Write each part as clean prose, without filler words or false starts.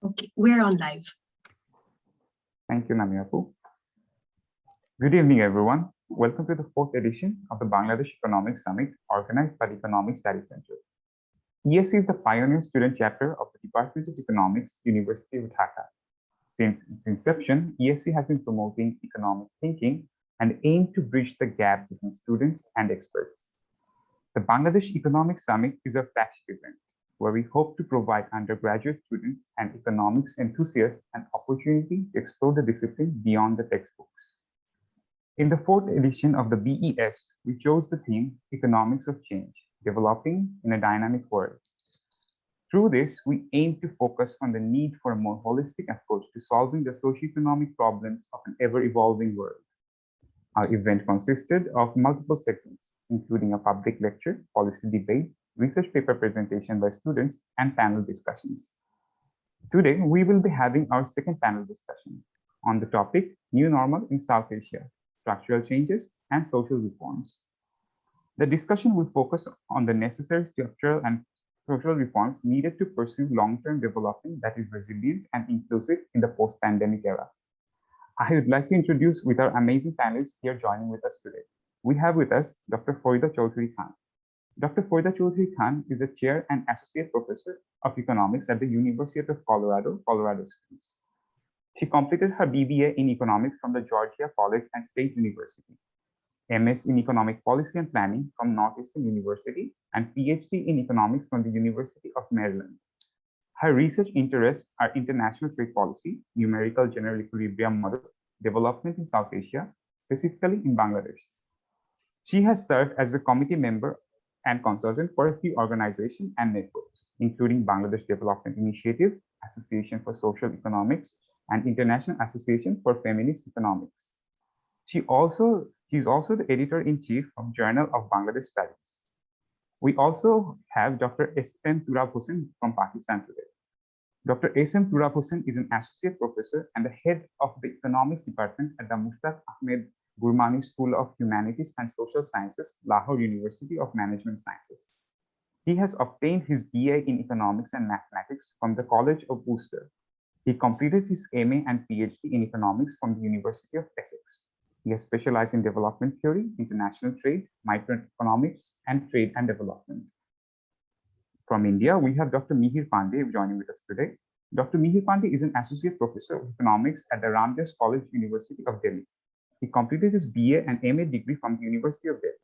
Okay, we're on live. Thank you, Namiapu. Good evening, everyone. Welcome to the fourth edition of the Bangladesh Economic Summit organized by the Economic Studies Center. ESC is the pioneer student chapter of the Department of Economics, University of Dhaka. Since its inception, ESC has been promoting economic thinking and aimed to bridge the gap between students and experts. The Bangladesh Economic Summit is a flagship event where we hope to provide undergraduate students and economics enthusiasts an opportunity to explore the discipline beyond the textbooks. In the fourth edition of the BES, we chose the theme Economics of Change, Developing in a Dynamic World. Through this, we aim to focus on the need for a more holistic approach to solving the socioeconomic problems of an ever-evolving world. Our event consisted of multiple segments, including a public lecture, policy debate, research paper presentation by students, and panel discussions. Today, we will be having our second panel discussion on the topic New Normal in South Asia, Structural Changes and Social Reforms. The discussion will focus on the necessary structural and social reforms needed to pursue long-term development that is resilient and inclusive in the post-pandemic era. I would like to introduce with our amazing panelists here joining with us today. We have with us Dr. Farida C. Dr. Farida C. is the chair and associate professor of economics at the University of Colorado, Colorado Springs. She completed her BBA in economics from the Georgia College and State University, MS in economic policy and planning from Northeastern University, and PhD in economics from the University of Maryland. Her research interests are international trade policy, numerical general equilibrium models, development in South Asia, specifically in Bangladesh. She has served as a committee member and consultant for a few organizations and networks, including Bangladesh Development Initiative, Association for Social Economics, and International Association for Feminist Economics. She is also the editor-in-chief of Journal of Bangladesh Studies. We also have Dr. S.M Turab Hussain from Pakistan today. Dr. S.M Turab Hussain is an associate professor and the head of the economics department at the Mushtaq Ahmed Gurmani School of Humanities and Social Sciences, Lahore University of Management Sciences. He has obtained his BA in economics and mathematics from the College of Worcester. He completed his MA and PhD in economics from the University of Essex. He has specialized in development theory, international trade, microeconomics, and trade and development. From India, we have Dr. Mihir Pandey joining with us today. Dr. Mihir Pandey is an associate professor of economics at the Ramjas College, University of Delhi. He completed his BA and MA degree from the University of Delhi.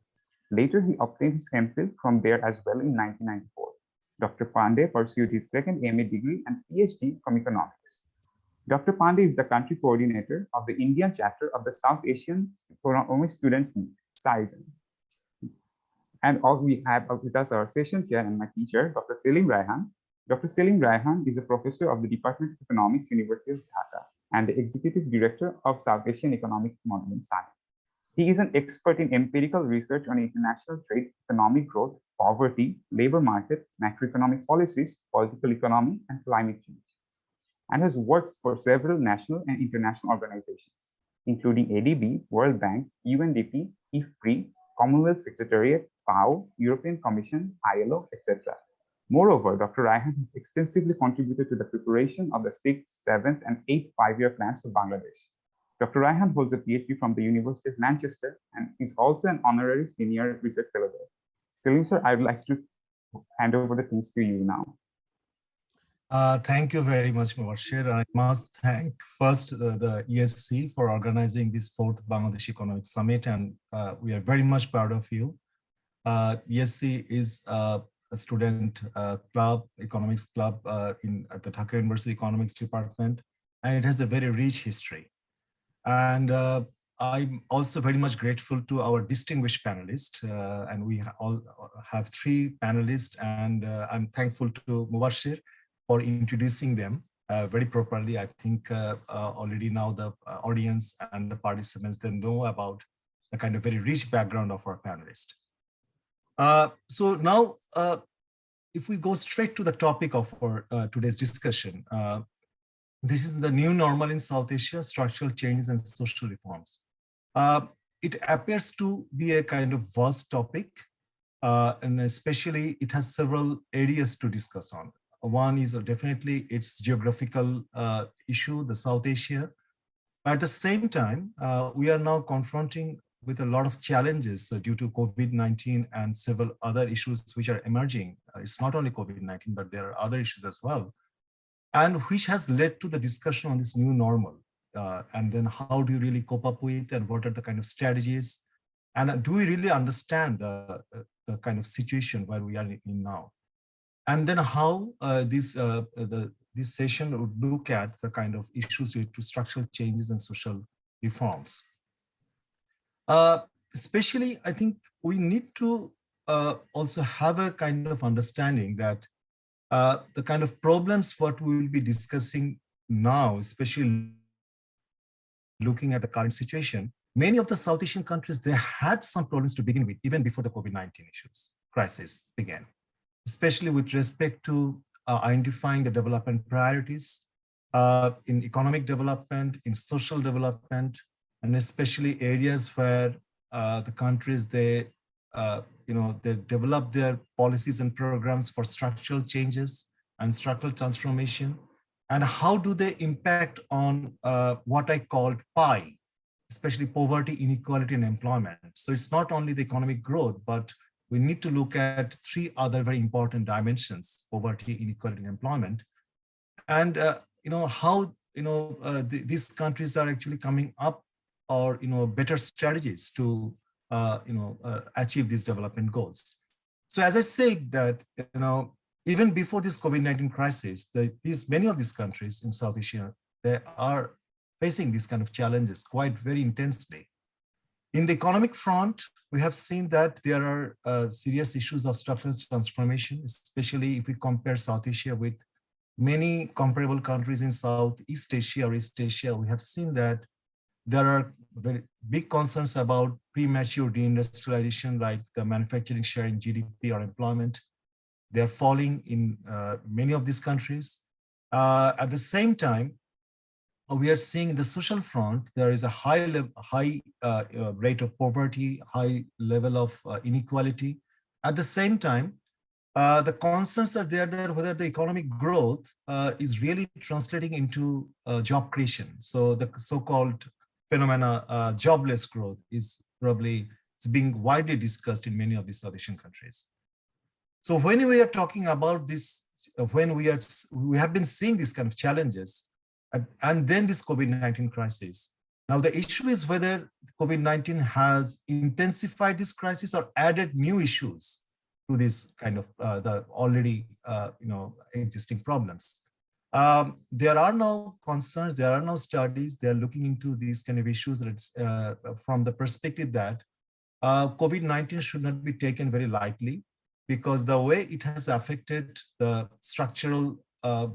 Later, he obtained his MPhil from there as well in 1994. Dr. Pandey pursued his second MA degree and PhD from economics. Dr. Pandey is the country coordinator of the Indian chapter of the South Asian Economic Students Meet, SAISM. And also we have with us our session chair and my teacher, Dr. Selim Raihan. Dr. Selim Raihan is a professor of the Department of Economics, University of Dhaka, and the executive director of South Asian Economic Modeling Center. He is an expert in empirical research on international trade, economic growth, poverty, labor market, macroeconomic policies, political economy, and climate change, and has worked for several national and international organizations, including ADB, World Bank, UNDP, IFPRI, Commonwealth Secretariat, FAO, European Commission, ILO, etc. Moreover, Dr. Raihan has extensively contributed to the preparation of the 6th, 7th, and 8th five-year plans of Bangladesh. Dr. Raihan holds a PhD from the University of Manchester and is also an honorary senior research fellow there. Selim sir, I would like to hand over the things to you now. Thank you very much, Mubashir. I must thank first the ESC for organizing this fourth Bangladesh Economic Summit, and we are very much proud of you. ESC is a student club, economics club at the Dhaka University Economics Department, and it has a very rich history. And I'm also very much grateful to our distinguished panelists, and we all have three panelists, and I'm thankful to Mubashir for introducing them very properly. I think already now the audience and the participants, they know about the kind of very rich background of our panelists. So now, if we go straight to the topic of our today's discussion, this is the new normal in South Asia, structural changes and social reforms. It appears to be a kind of vast topic, and especially it has several areas to discuss on. One is definitely its geographical issue, the South Asia. At the same time, we are now confronting with a lot of challenges due to COVID-19 and several other issues which are emerging. It's not only COVID-19, but there are other issues as well, and which has led to the discussion on this new normal. And then how do you really cope up with, and what are the kind of strategies? And do we really understand the kind of situation where we are in now? And then how this session would look at the kind of issues related to structural changes and social reforms. Especially, I think we need to also have a kind of understanding that the kind of problems what we will be discussing now, especially looking at the current situation, many of the South Asian countries, they had some problems to begin with, even before the COVID-19 crisis began, especially with respect to identifying the development priorities in economic development, in social development, and especially areas where the countries, they develop their policies and programs for structural changes and structural transformation. And how do they impact on what I called PI, especially poverty, inequality, and employment. So it's not only the economic growth, but we need to look at three other very important dimensions: poverty, inequality, and employment. And how these countries are actually coming up, or better strategies to achieve these development goals. So as I said that even before this COVID-19 crisis, many of these countries in South Asia, they are facing these kind of challenges quite very intensely. In the economic front, we have seen that there are serious issues of structural transformation, especially if we compare South Asia with many comparable countries in Southeast Asia or East Asia. We have seen that there are very big concerns about premature deindustrialization, like the manufacturing share in GDP or employment. They're falling in many of these countries. At the same time, we are seeing in the social front, there is a high rate of poverty, high level of inequality. At the same time, the concerns are there that whether the economic growth is really translating into job creation. So the so-called phenomena, jobless growth, is probably being widely discussed in many of these South Asian countries. So when we are talking about this, when we have been seeing these kind of challenges, and then this COVID-19 crisis. Now the issue is whether COVID-19 has intensified this crisis or added new issues to this kind of the already existing problems. There are now concerns, there are now studies, they are looking into these kind of issues from the perspective that COVID-19 should not be taken very lightly, because the way it has affected the structural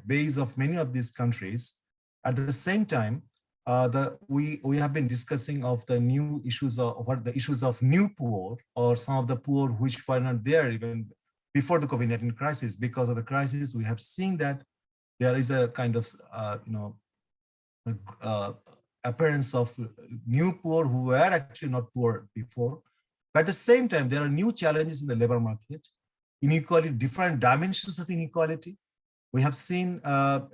base of many of these countries. At the same time, we have been discussing of the new issues of the issues of new poor, or some of the poor which were not there even before the COVID-19 crisis. Because of the crisis, we have seen that there is a kind of appearance of new poor who were actually not poor before. But at the same time, there are new challenges in the labor market, inequality, different dimensions of inequality. We have seen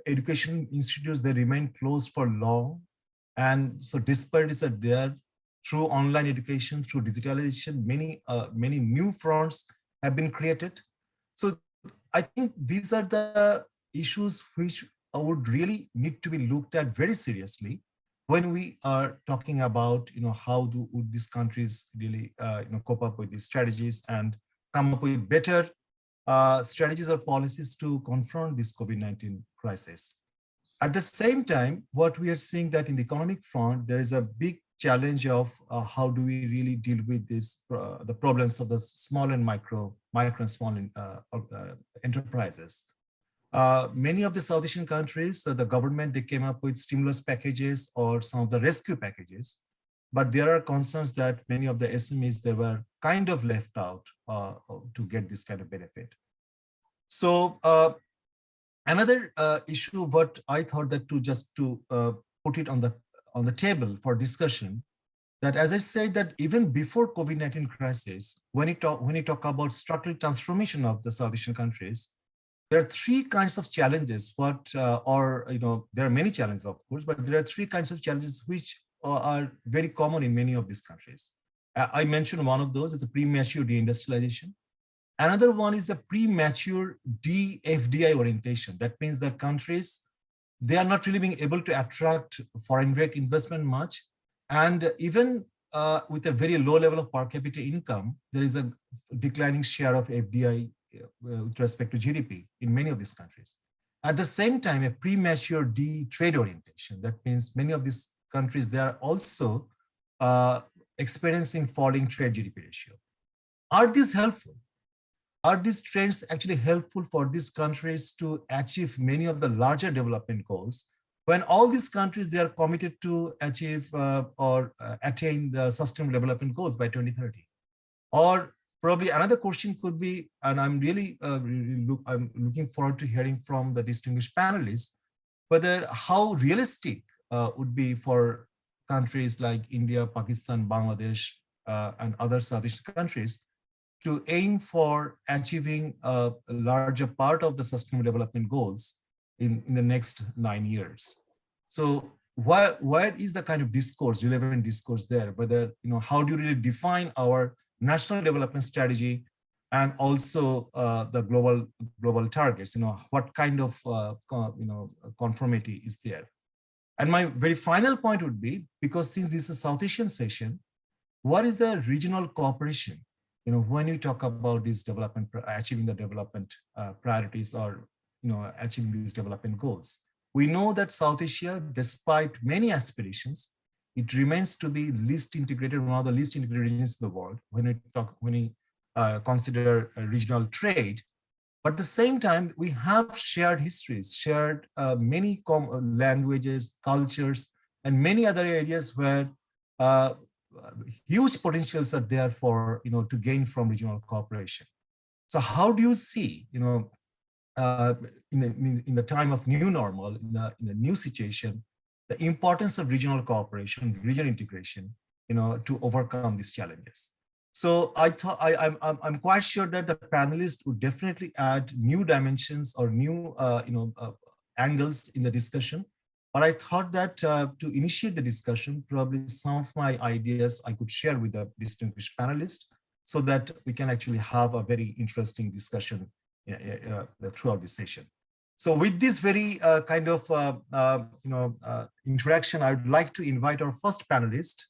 education institutes, they remain closed for long. And so disparities are there through online education, through digitalization. Many new fronts have been created. So I think these are the issues which would really need to be looked at very seriously when we are talking about how would these countries really cope up with these strategies and come up with better strategies or policies to confront this COVID-19 crisis. At the same time, what we are seeing that in the economic front, there is a big challenge of how do we really deal with this, the problems of the small and micro and small enterprises. Many of the South Asian countries, the government, they came up with stimulus packages or some of the rescue packages, but there are concerns that many of the SMEs, they were kind of left out to get this kind of benefit. So another issue, what I thought that to put it on the table for discussion, that as I said that even before COVID-19 crisis, when you talk about structural transformation of the South Asian countries, there are three kinds of challenges. There are many challenges, of course, but there are three kinds of challenges which are very common in many of these countries. I mentioned one of those is a premature deindustrialization. Another one is the premature de-FDI orientation. That means that countries, they are not really being able to attract foreign direct investment much. And even with a very low level of per capita income, there is a declining share of FDI with respect to GDP in many of these countries. At the same time, a premature de-trade orientation. That means many of these countries, they are also experiencing falling trade GDP ratio. Are these helpful? Are these trends actually helpful for these countries to achieve many of the larger development goals when all these countries, they are committed to achieve or attain the sustainable development goals by 2030? Or probably another question could be, and I'm I'm looking forward to hearing from the distinguished panelists, whether how realistic would be for countries like India, Pakistan, Bangladesh, and other Southeast countries to aim for achieving a larger part of the sustainable development goals in the next 9 years. So where is the kind of discourse, relevant discourse there? Whether, how do you really define our national development strategy and also the global targets? What kind of conformity is there? And my very final point would be, because since this is a South Asian session, what is the regional cooperation? When you talk about this development, achieving the development priorities or, achieving these development goals, we know that South Asia, despite many aspirations, it remains to be least integrated, one of the least integrated regions in the world when we consider regional trade. But at the same time, we have shared histories, shared many languages, cultures, and many other areas where huge potentials are there for, to gain from regional cooperation. So how do you see, in the time of new normal, in the new situation, the importance of regional cooperation, regional integration, to overcome these challenges? So I'm quite sure that the panelists would definitely add new dimensions or new angles in the discussion. But I thought that to initiate the discussion, probably some of my ideas I could share with the distinguished panelists so that we can actually have a very interesting discussion throughout the session. So with this very kind of interaction, I would like to invite our first panelist,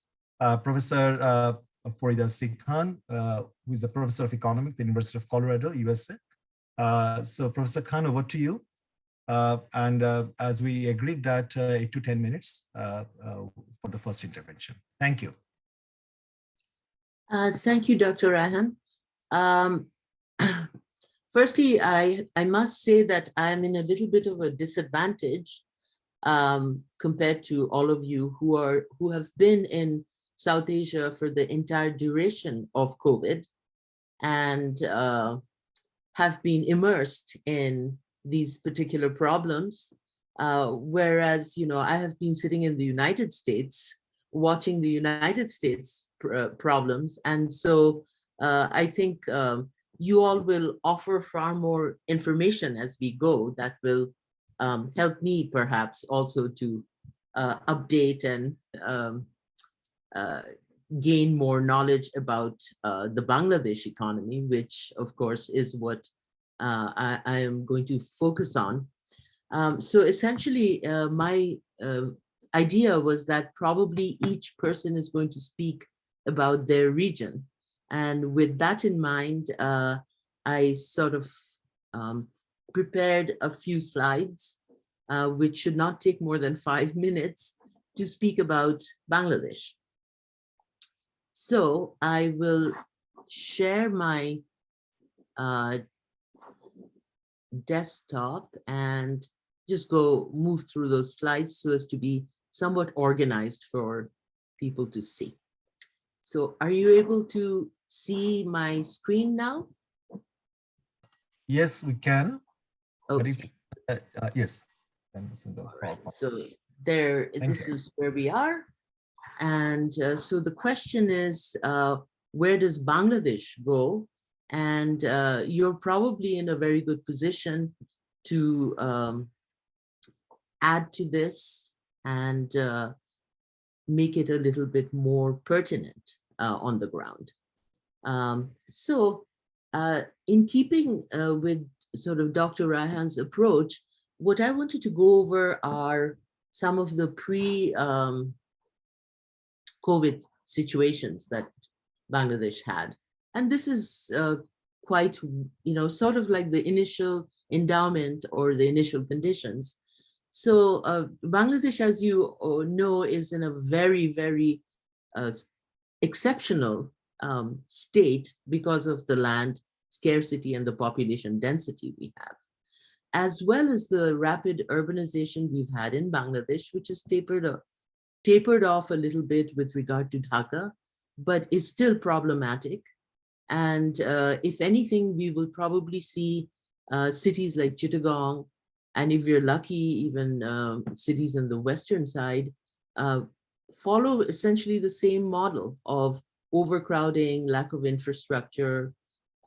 Professor Farida C, who is a professor of economics at the University of Colorado, USA. So Professor Khan, over to you. As we agreed that 8 to 10 minutes for the first intervention. Thank you. Thank you, Dr. Raihan. Firstly, I must say that I'm in a little bit of a disadvantage compared to all of you who have been in South Asia for the entire duration of COVID and have been immersed in these particular problems, whereas I have been sitting in the United States watching the United States problems, and so I think you all will offer far more information as we go that will help me perhaps also to update and gain more knowledge about the Bangladesh economy, which of course is what I am going to focus on. So essentially, my idea was that probably each person is going to speak about their region. And with that in mind, I sort of prepared a few slides, which should not take more than 5 minutes to speak about Bangladesh. So I will share my desktop and just move through those slides so as to be somewhat organized for people to see. So are you able to see my screen now? Yes, we can. Okay. Yes. All right. So this is where we are. And so the question is, where does Bangladesh go And you're probably in a very good position to add to this and make it a little bit more pertinent on the ground. In keeping with sort of Dr. Raihan's approach, what I wanted to go over are some of the pre-COVID situations that Bangladesh had. And this is quite, sort of like the initial endowment or the initial conditions. So Bangladesh, as you know, is in a very, very exceptional state because of the land scarcity and the population density we have, as well as the rapid urbanization we've had in Bangladesh, which has tapered off a little bit with regard to Dhaka, but is still problematic. And if anything, we will probably see cities like Chittagong, and if you're lucky, even cities on the western side, follow essentially the same model of overcrowding, lack of infrastructure,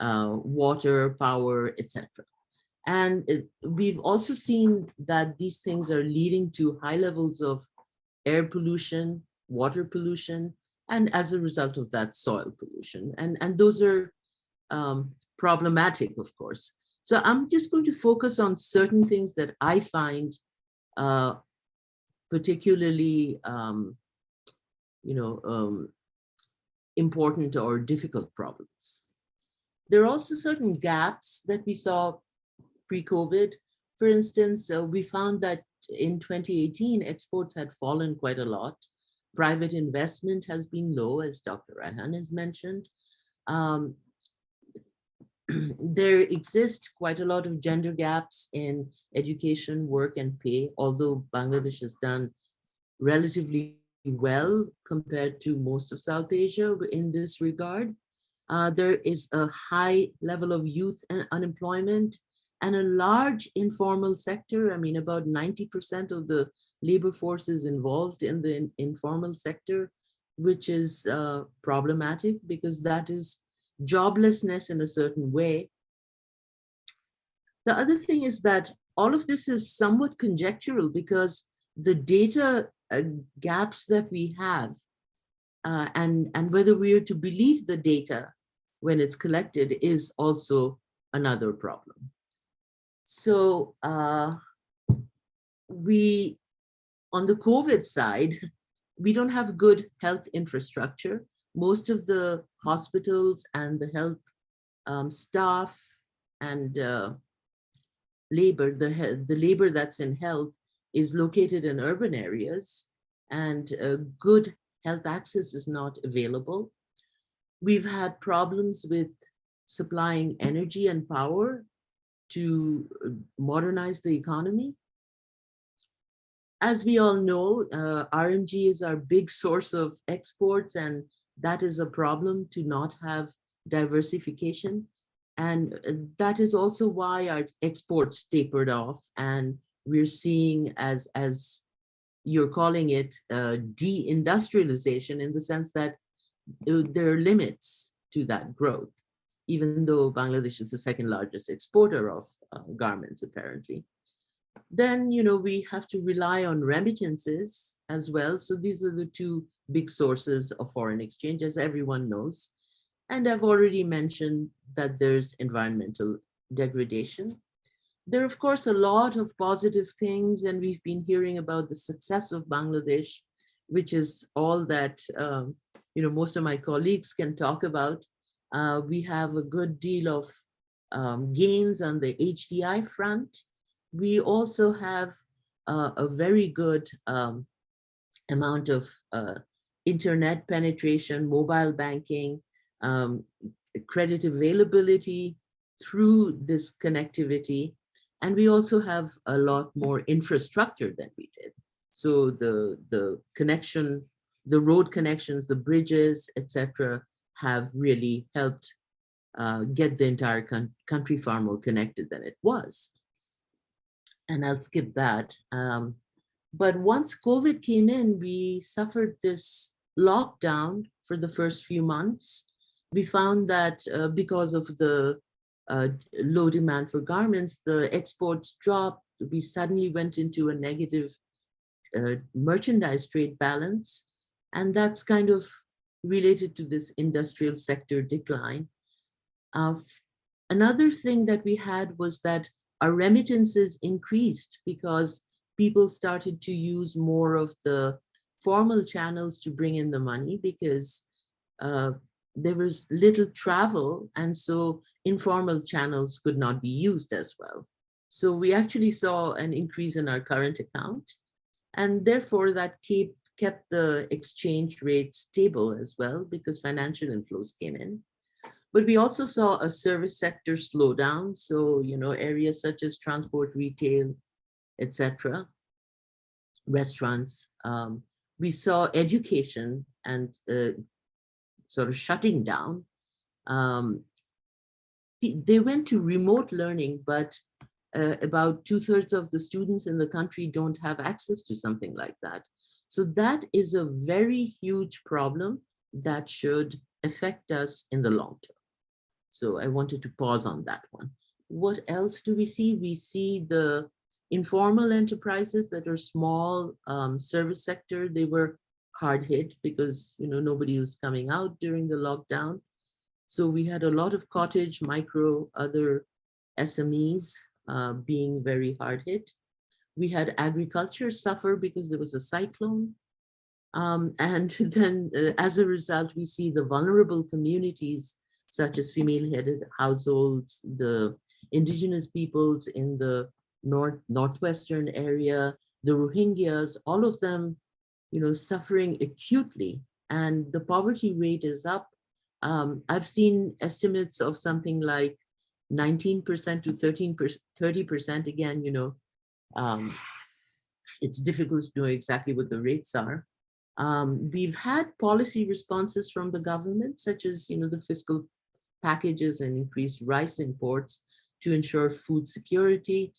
water, power, etc. And we've also seen that these things are leading to high levels of air pollution, water pollution, and as a result of that, soil pollution. And those are problematic, of course. So I'm just going to focus on certain things that I find particularly, important or difficult problems. There are also certain gaps that we saw pre-COVID. For instance, we found that in 2018, exports had fallen quite a lot. Private investment has been low, as Dr. Raihan has mentioned. There exist quite a lot of gender gaps in education, work, and pay, although Bangladesh has done relatively well compared to most of South Asia in this regard. There is a high level of youth unemployment and a large informal sector. I mean, about 90% of the labor force is involved in the informal sector, which is problematic because that is joblessness in a certain way. The other thing is that all of this is somewhat conjectural because the data gaps that we have and whether we are to believe the data when it's collected is also another problem. So we, on the COVID side, we don't have good health infrastructure. Most of the hospitals and the health staff and labor, the labor that's in health is located in urban areas, and good health access is not available. We've had problems with supplying energy and power to modernize the economy. As we all know, RMG is our big source of exports, and that is a problem to not have diversification. And that is also why our exports tapered off, and we're seeing, as you're calling it, deindustrialization, in the sense that there are limits to that growth, even though Bangladesh is the second largest exporter of garments, apparently. Then, we have to rely on remittances as well. So these are the two big sources of foreign exchange, as everyone knows. And I've already mentioned that there's environmental degradation. There are, of course, a lot of positive things, and we've been hearing about the success of Bangladesh, which is all that most of my colleagues can talk about. We have a good deal of gains on the HDI front. We also have a very good amount of internet penetration, mobile banking, credit availability through this connectivity. And we also have a lot more infrastructure than we did. So the connections, the road connections, the bridges, etc., have really helped get the entire country far more connected than it was. And I'll skip that. But once COVID came in, we suffered this lockdown for the first few months. we found that because of the low demand for garments, the exports dropped. We suddenly went into a negative merchandise trade balance. And that's kind of related to this industrial sector decline. Another thing that we had was that our remittances increased because people started to use more of the formal channels to bring in the money because there was little travel, and so informal channels could not be used as well. So we actually saw an increase in our current account, and therefore that kept the exchange rate stable as well because financial inflows came in. But we also saw a service sector slow down. So, areas such as transport, retail, etc., restaurants. We saw education and sort of shutting down. They went to remote learning, but about 2/3 of the students in the country don't have access to something like that. So that is a very huge problem that should affect us in the long term. So I wanted to pause on that one. What else do we see? We see the informal enterprises that are small, service sector. They were hard hit because nobody was coming out during the lockdown. So we had a lot of cottage, micro, other SMEs being very hard hit. We had agriculture suffer because there was a cyclone. And then as a result, we see the vulnerable communities such as female-headed households, the indigenous peoples in the northwestern area, the Rohingyas, all of them, suffering acutely, and the poverty rate is up. I've seen estimates of something like 19% to 30%. Again, it's difficult to know exactly what the rates are. We've had policy responses from the government, such as the fiscal packages and increased rice imports to ensure food security.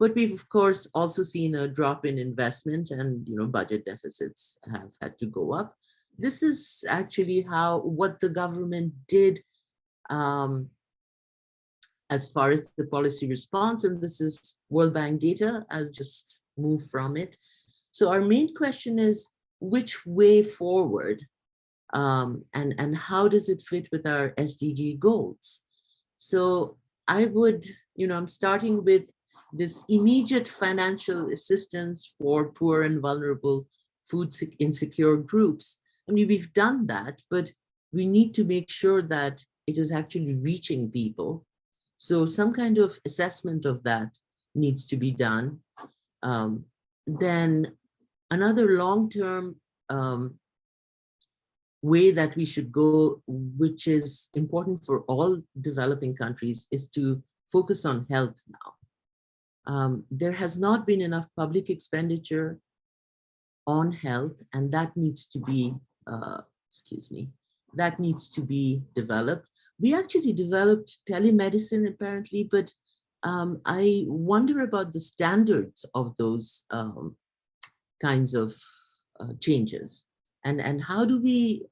But we've, of course, also seen a drop in investment, and budget deficits have had to go up. This is actually what the government did as far as the policy response, and this is World Bank data. I'll just move from it. So our main question is, which way forward? And how does it fit with our SDG goals? So I would, I'm starting with this immediate financial assistance for poor and vulnerable food insecure groups. I mean, we've done that, but we need to make sure that it is actually reaching people. So some kind of assessment of that needs to be done. Then another long-term way that we should go, which is important for all developing countries, is to focus on health now. There has not been enough public expenditure on health, and that needs to be, that needs to be developed. We actually developed telemedicine apparently, but I wonder about the standards of those kinds of changes. And how do we,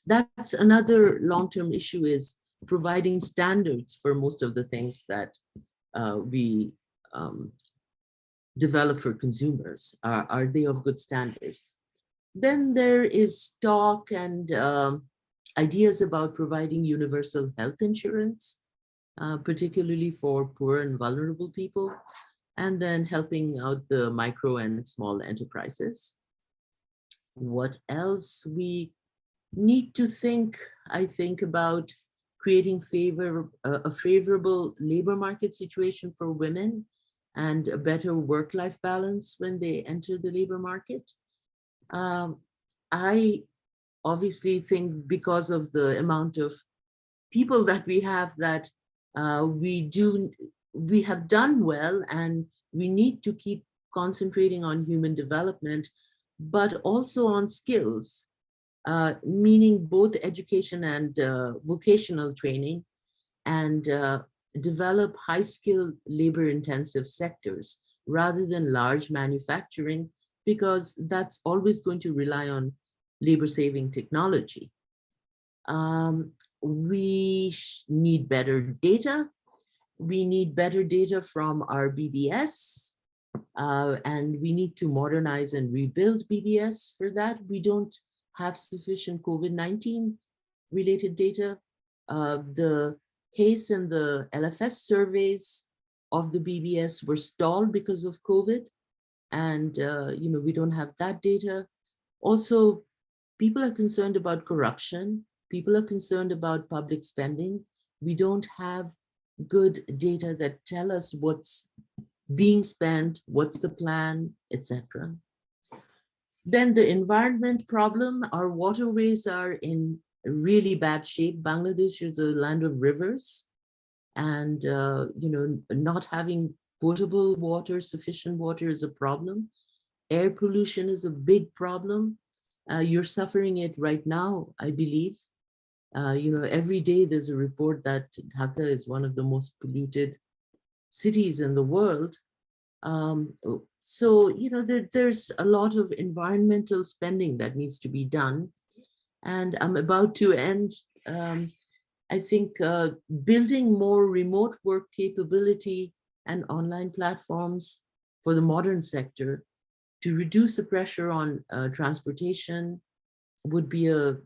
that's another long-term issue, is providing standards for most of the things that we develop for consumers. Are they of good standard? Then there is talk and ideas about providing universal health insurance, particularly for poor and vulnerable people, and then helping out the micro and small enterprises. What else? We need to think, I think, about creating a favorable labor market situation for women and a better work-life balance when they enter the labor market. I obviously think because of the amount of people that we have, that we have done well, and we need to keep concentrating on human development, but also on skills, meaning both education and vocational training, and develop high-skilled labor-intensive sectors rather than large manufacturing, because that's always going to rely on labor-saving technology. We need better data. We need better data from our BBS, and we need to modernize and rebuild BBS. For that, we don't have sufficient COVID-19 related data. The HACE and the LFS surveys of the BBS were stalled because of COVID, and we don't have that data. Also, people are concerned about corruption. People are concerned about public spending. We don't have good data that tell us what's being spent, what's the plan, etc. Then the environment problem, our waterways are in really bad shape. Bangladesh is a land of rivers, and not having potable water, sufficient water is a problem. Air pollution is a big problem. You're suffering it right now, I believe. Every day there's a report that Dhaka is one of the most polluted cities in the world. So, there's a lot of environmental spending that needs to be done. And I'm about to end. I think building more remote work capability and online platforms for the modern sector to reduce the pressure on transportation would be a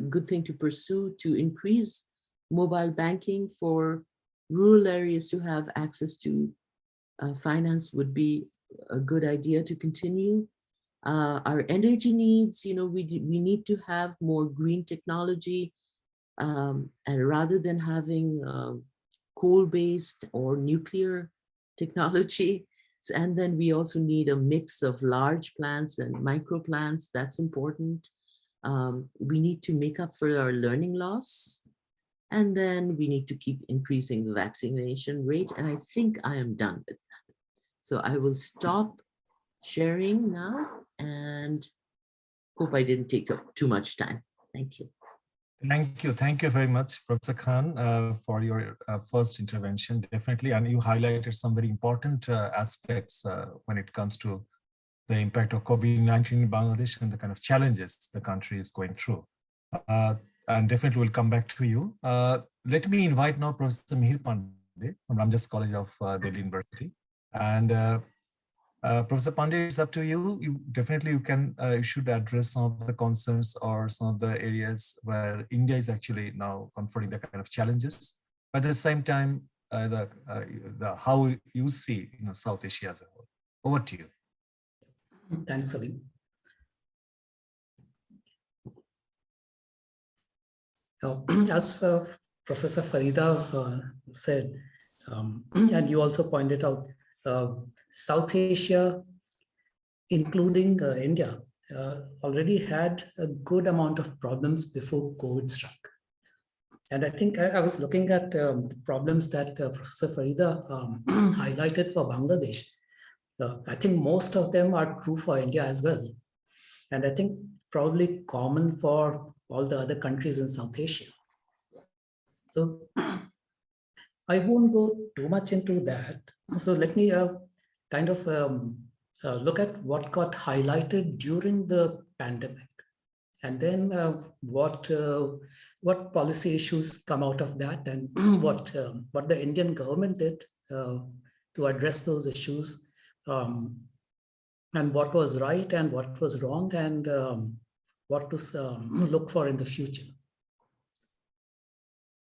good thing to pursue, to increase mobile banking for rural areas to have access to finance would be a good idea to continue. Our energy needs, we need to have more green technology, and rather than having coal-based or nuclear technology. And then we also need a mix of large plants and micro plants. That's important. We need to make up for our learning loss. And then we need to keep increasing the vaccination rate. And I think I am done with that. So I will stop sharing now and hope I didn't take up too much time. Thank you. Thank you. Thank you very much, Professor Khan, for your first intervention, definitely. And you highlighted some very important aspects when it comes to the impact of COVID-19 in Bangladesh and the kind of challenges the country is going through. And definitely we'll come back to you. Let me invite now Professor Mihir Pandey from Ramjas College of Delhi University. And Professor Pandey, it's up to you. You should address some of the concerns or some of the areas where India is actually now confronting the kind of challenges. But at the same time, how you see South Asia as a whole. Over to you. Thanks, Selim. As Professor Farida said, and you also pointed out, South Asia, including India, already had a good amount of problems before COVID struck. And I think I was looking at the problems that Professor Farida highlighted for Bangladesh. I think most of them are true for India as well. And I think probably common for all the other countries in South Asia. So I won't go too much into that. So let me kind of look at what got highlighted during the pandemic, and then what policy issues come out of that, and what the Indian government did to address those issues, and what was right and what was wrong, and what to look for in the future.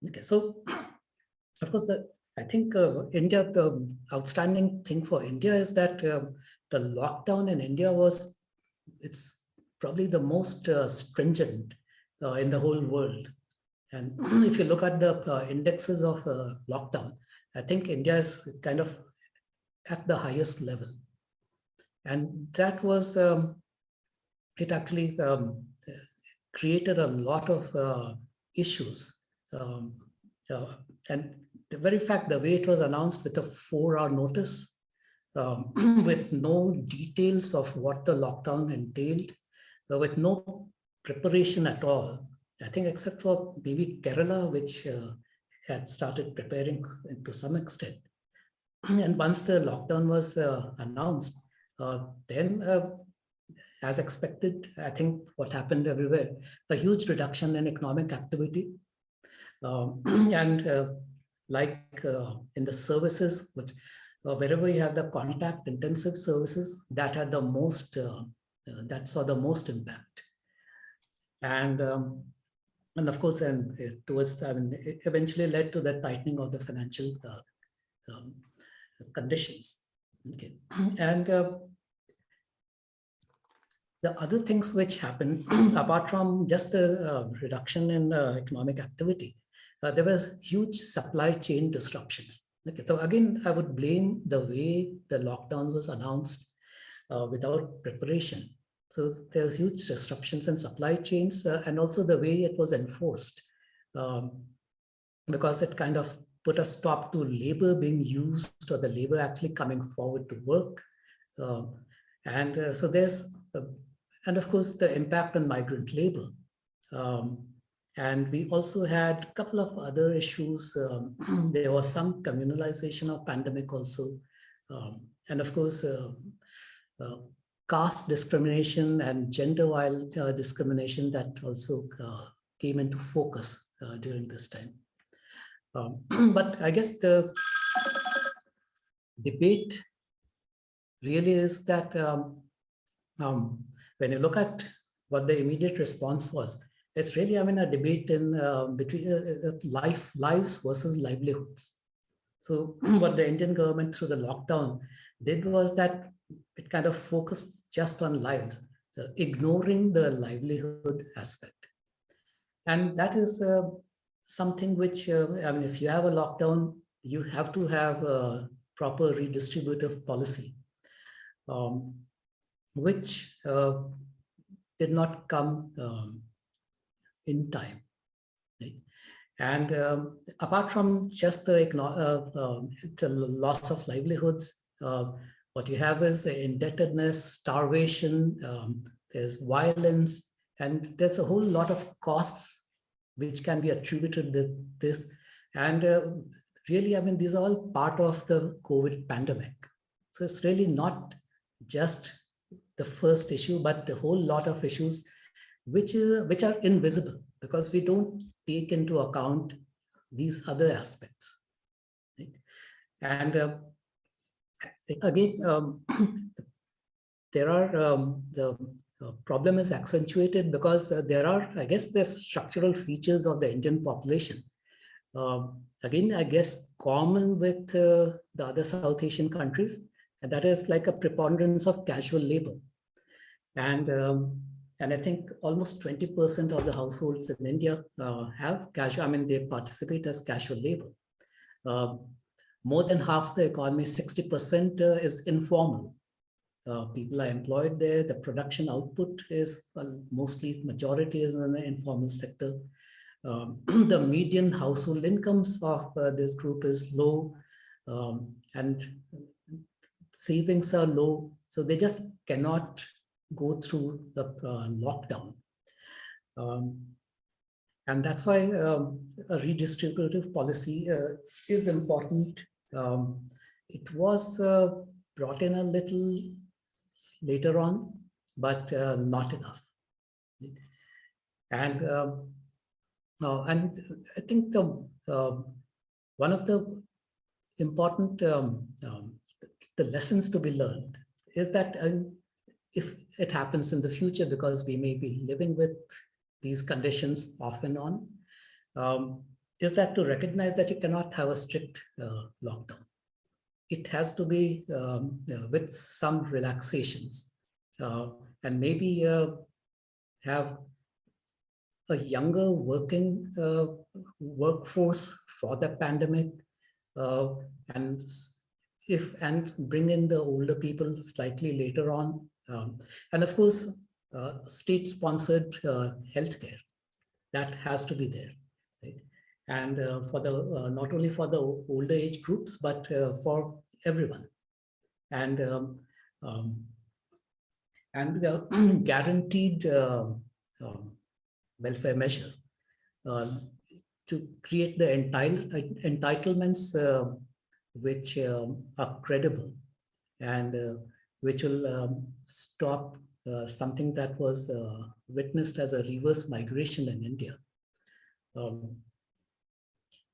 Okay, so of course, I think India, the outstanding thing for India is that the lockdown in India it's probably the most stringent in the whole world. And if you look at the indexes of lockdown, I think India is kind of at the highest level. And that was, it actually created a lot of issues. And the very fact, the way it was announced with a 4-hour notice, with no details of what the lockdown entailed, with no preparation at all, I think except for maybe Kerala, which had started preparing to some extent. And once the lockdown was announced, then as expected, I think what happened everywhere, a huge reduction in economic activity. And like in the services, but wherever you have the contact intensive services, that had the most, that saw the most impact. And of course, then towards, I mean, it eventually led to the tightening of the financial conditions. Okay, and the other things which happened, apart from just the reduction in economic activity, there was huge supply chain disruptions. Okay, so again, I would blame the way the lockdown was announced without preparation. So there was huge disruptions in supply chains and also the way it was enforced, because it kind of put a stop to labor being used or the labor actually coming forward to work. So there's, and of course, the impact on migrant labor. And we also had a couple of other issues. There was some communalization of pandemic also. And of course, caste discrimination and gender-wise discrimination that also came into focus during this time. But I guess the debate really is that when you look at what the immediate response was, it's really, I mean, a debate in between lives versus livelihoods. So what the Indian government through the lockdown did was that it kind of focused just on lives, ignoring the livelihood aspect. And that is something which, I mean, if you have a lockdown, you have to have a proper redistributive policy, which did not come in time. Right? And apart from just the loss of livelihoods, what you have is indebtedness, starvation, there's violence, and there's a whole lot of costs which can be attributed to this. And really, I mean, these are all part of the COVID pandemic. So it's really not just the first issue, but the whole lot of issues which are invisible because we don't take into account these other aspects. Right? And again, there are the problem is accentuated because there are, I guess, there's structural features of the Indian population. Again, I guess common with the other South Asian countries, and that is like a preponderance of casual labor. And I think almost 20% of the households in India have casual, I mean, they participate as casual labor. More than half the economy, 60% is informal. People are employed there. The production output is mostly, majority is in the informal sector. The median household incomes of this group is low, and savings are low. So they just cannot go through the lockdown. And that's why a redistributive policy is important. It was brought in a little later on, but not enough. And I think one of the important the lessons to be learned is that if it happens in the future, because we may be living with these conditions off and on, is that to recognize that you cannot have a strict lockdown. It has to be with some relaxations, and maybe have a younger working workforce for the pandemic, and bring in the older people slightly later on. And of course, state-sponsored healthcare, that has to be there, right? And for the not only for the older age groups, but for everyone. And the guaranteed welfare measure to create the entitlements which are credible and which will stop something that was witnessed as a reverse migration in India.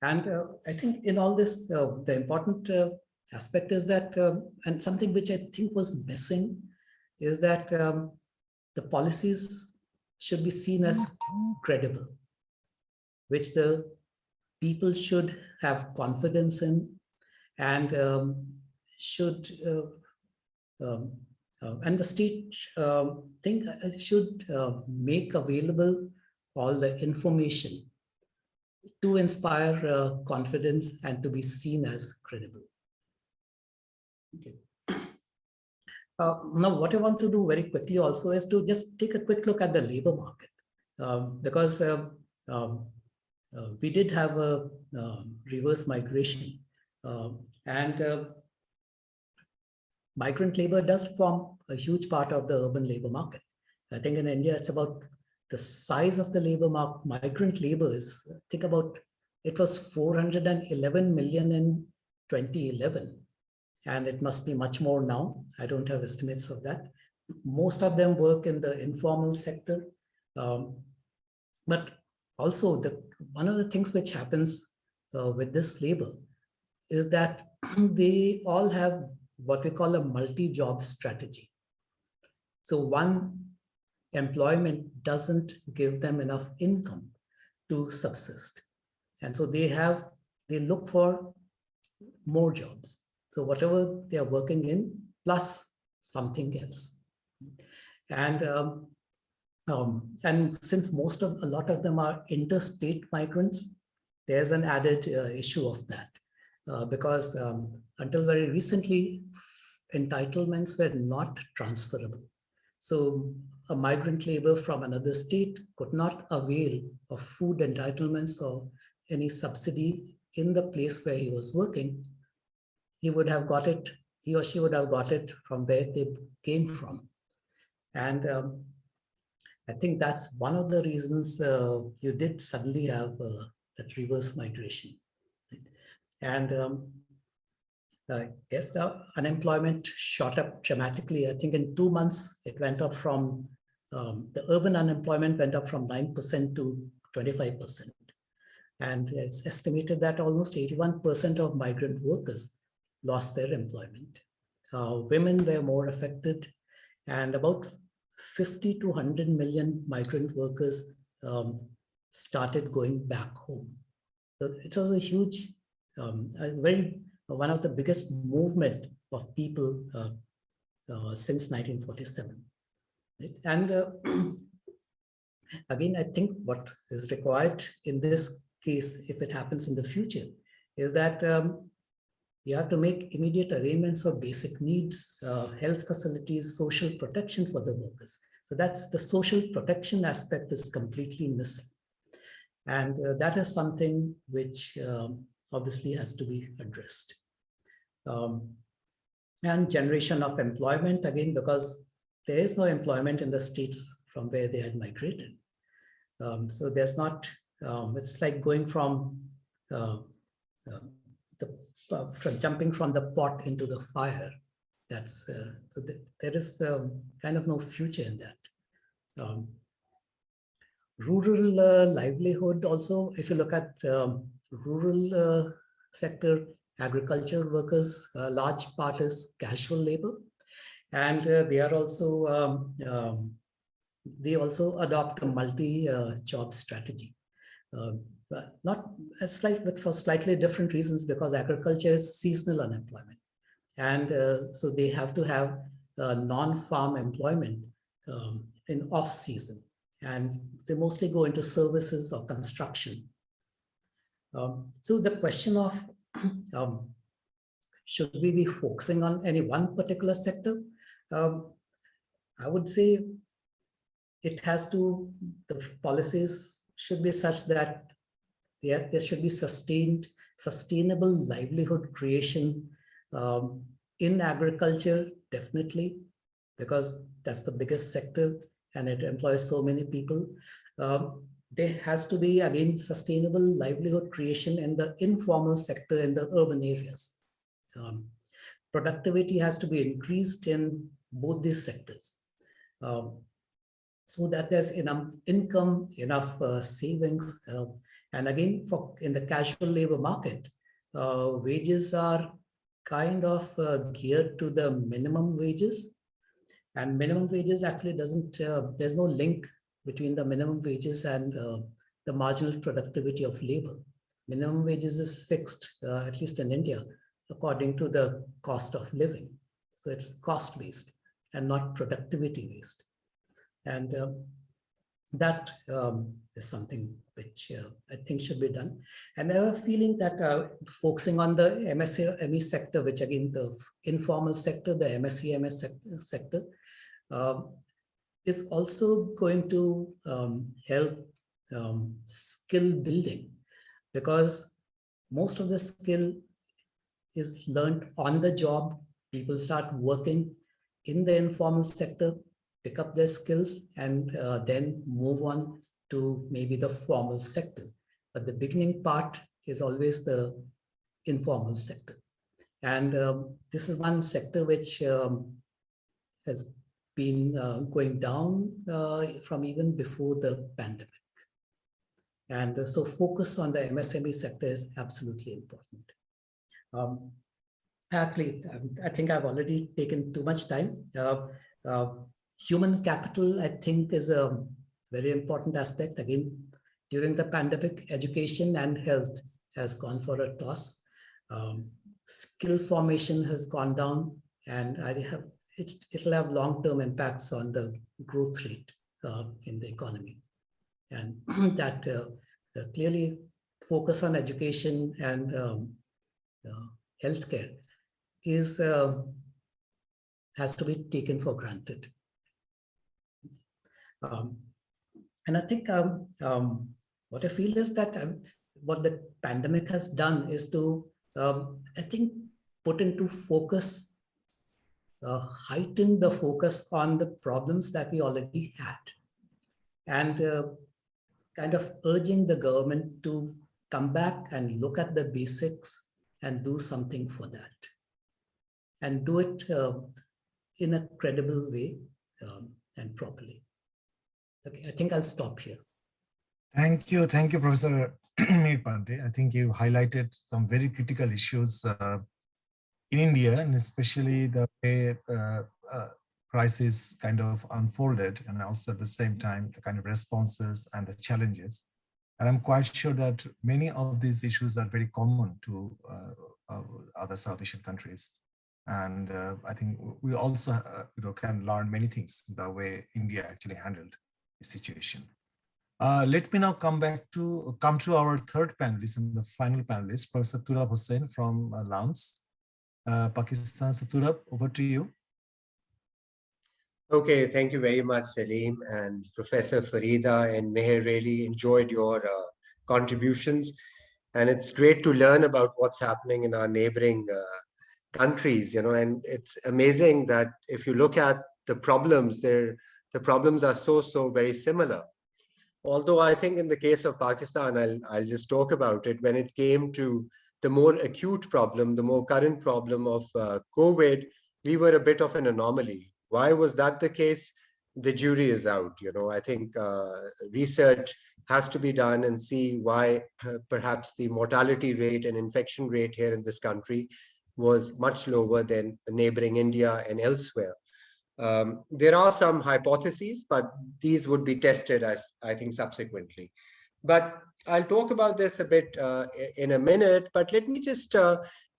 I think in all this, the important aspect is that, and something which I think was missing, is that the policies should be seen as credible, which the people should have confidence in, and and the state should make available all the information to inspire confidence and to be seen as credible. Okay. Now, what I want to do very quickly also is to just take a quick look at the labor market, because we did have a reverse migration, and migrant labor does form a huge part of the urban labor market. I think in India, it's about the size of the labor market. Migrant labor is, think about, it was 411 million in 2011. And it must be much more now. I don't have estimates of that. Most of them work in the informal sector. But also, one of the things which happens with this labor is that they all have what we call a multi-job strategy. So one employment doesn't give them enough income to subsist. And so they look for more jobs. So whatever they are working in, plus something else. And since a lot of them are interstate migrants, there's an added issue of that. Because until very recently, entitlements were not transferable. So a migrant labor from another state could not avail of food entitlements or any subsidy in the place where he was working. He or she would have got it from where they came from. And I think that's one of the reasons you did suddenly have that reverse migration. And I guess the unemployment shot up dramatically. I think in 2 months, it went up from, the urban unemployment went up from 9% to 25%. And it's estimated that almost 81% of migrant workers lost their employment. Women were more affected, and about 50 to 100 million migrant workers started going back home. So it was a huge, one of the biggest movement of people since 1947. Right? And again, I think what is required in this case, if it happens in the future, is that you have to make immediate arrangements for basic needs, health facilities, social protection for the workers. So that's the social protection aspect is completely missing. And that is something which obviously has to be addressed. And generation of employment, again, because there is no employment in the states from where they had migrated. So there's not, it's like going from jumping from the pot into the fire. That's so there is kind of no future in that. Rural livelihood also, if you look at rural sector, agriculture workers, a large part is casual labor, and they are also they also adopt a multi-job strategy. Not as slight, but for slightly different reasons, because agriculture is seasonal unemployment. And so they have to have non-farm employment in off-season. And they mostly go into services or construction. So the question of should we be focusing on any one particular sector? I would say it has to, the policies should be such that there should be sustainable livelihood creation in agriculture, definitely, because that's the biggest sector and it employs so many people. There has to be, again, sustainable livelihood creation in the informal sector in the urban areas. Productivity has to be increased in both these sectors. so that there's enough income, enough savings. And again, in the casual labor market, wages are kind of geared to the minimum wages. And minimum wages actually doesn't, there's no link between the minimum wages and the marginal productivity of labor. Minimum wages is fixed, at least in India, according to the cost of living. So it's cost-based and not productivity-based. And that is something which I think should be done. And I have a feeling that focusing on the MSME sector, which again, the informal sector, the MSEMS sector, is also going to help skill building, because most of the skill is learned on the job. People start working in the informal sector, pick up their skills, and then move on to maybe the formal sector. But the beginning part is always the informal sector. And this is one sector which has been going down from even before the pandemic. And so focus on the MSME sector is absolutely important. Actually, I think I've already taken too much time. Human capital, I think, is a very important aspect. Again, during the pandemic, education and health has gone for a toss. Skill formation has gone down, and it'll have long-term impacts on the growth rate in the economy. And that clearly focus on education and healthcare has to be taken for granted. And I think what I feel is that what the pandemic has done is to, I think, put into focus, heighten the focus on the problems that we already had, and kind of urging the government to come back and look at the basics and do something for that, and do it in a credible way and properly. Okay, I think I'll stop here. Thank you, Professor Mihir Pandey. I think you highlighted some very critical issues in India, and especially the way crisis kind of unfolded, and also at the same time, the kind of responses and the challenges. And I'm quite sure that many of these issues are very common to other South Asian countries. And I think we also can learn many things the way India actually handled the situation. Let me now come to our third panelist and the final panelist, Professor Turab Hussain from Lance, Pakistan. So Turab, over to you. Okay, thank you very much, Selim, and Professor Farida and Mihir. Really enjoyed your contributions, and it's great to learn about what's happening in our neighboring countries, and it's amazing that if you look at the problems, the problems are so very similar. Although I think in the case of Pakistan, I'll just talk about it, when it came to the more acute problem, the more current problem of COVID, we were a bit of an anomaly. Why was that the case? The jury is out. I think research has to be done and see why perhaps the mortality rate and infection rate here in this country was much lower than neighboring India and elsewhere. There are some hypotheses, but these would be tested, as I think, subsequently. But I'll talk about this a bit in a minute, but let me just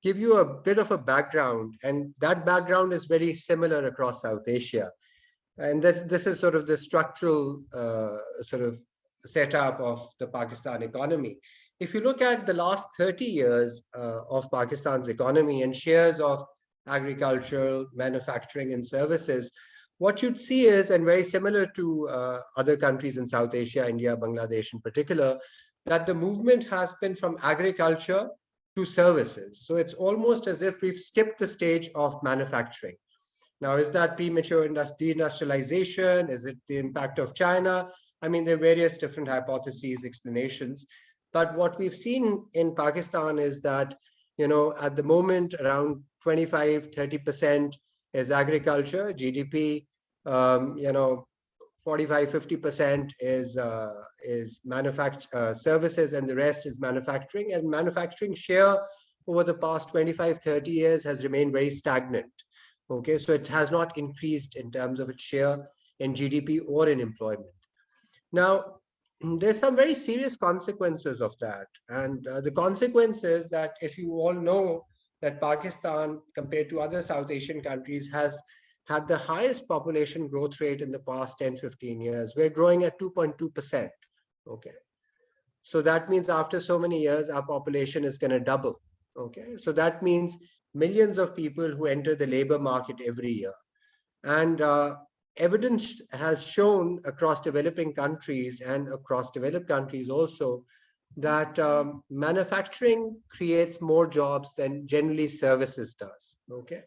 give you a bit of a background, and that background is very similar across South Asia. And this is sort of the structural sort of setup of the Pakistan economy. If you look at the last 30 years of Pakistan's economy and shares of agricultural, manufacturing, and services, what you'd see is, and very similar to other countries in South Asia, India, Bangladesh in particular, that the movement has been from agriculture to services. So it's almost as if we've skipped the stage of manufacturing. Now, is that premature deindustrialization? Is it the impact of China? I mean, there are various different hypotheses, explanations. But what we've seen in Pakistan is that, at the moment, around 25-30% is agriculture, GDP, You know, 45-50% is services, and the rest is manufacturing. And manufacturing share over the past 25-30 years has remained very stagnant. Okay, so it has not increased in terms of its share in GDP or in employment. Now, there's some very serious consequences of that. And the consequence is that, if you all know, that Pakistan, compared to other South Asian countries, has had the highest population growth rate in the past 10-15 years. We're growing at 2.2%. Okay. So that means after so many years, our population is going to double. Okay. So that means millions of people who enter the labor market every year. And evidence has shown across developing countries and across developed countries also that manufacturing creates more jobs than generally services does. Okay.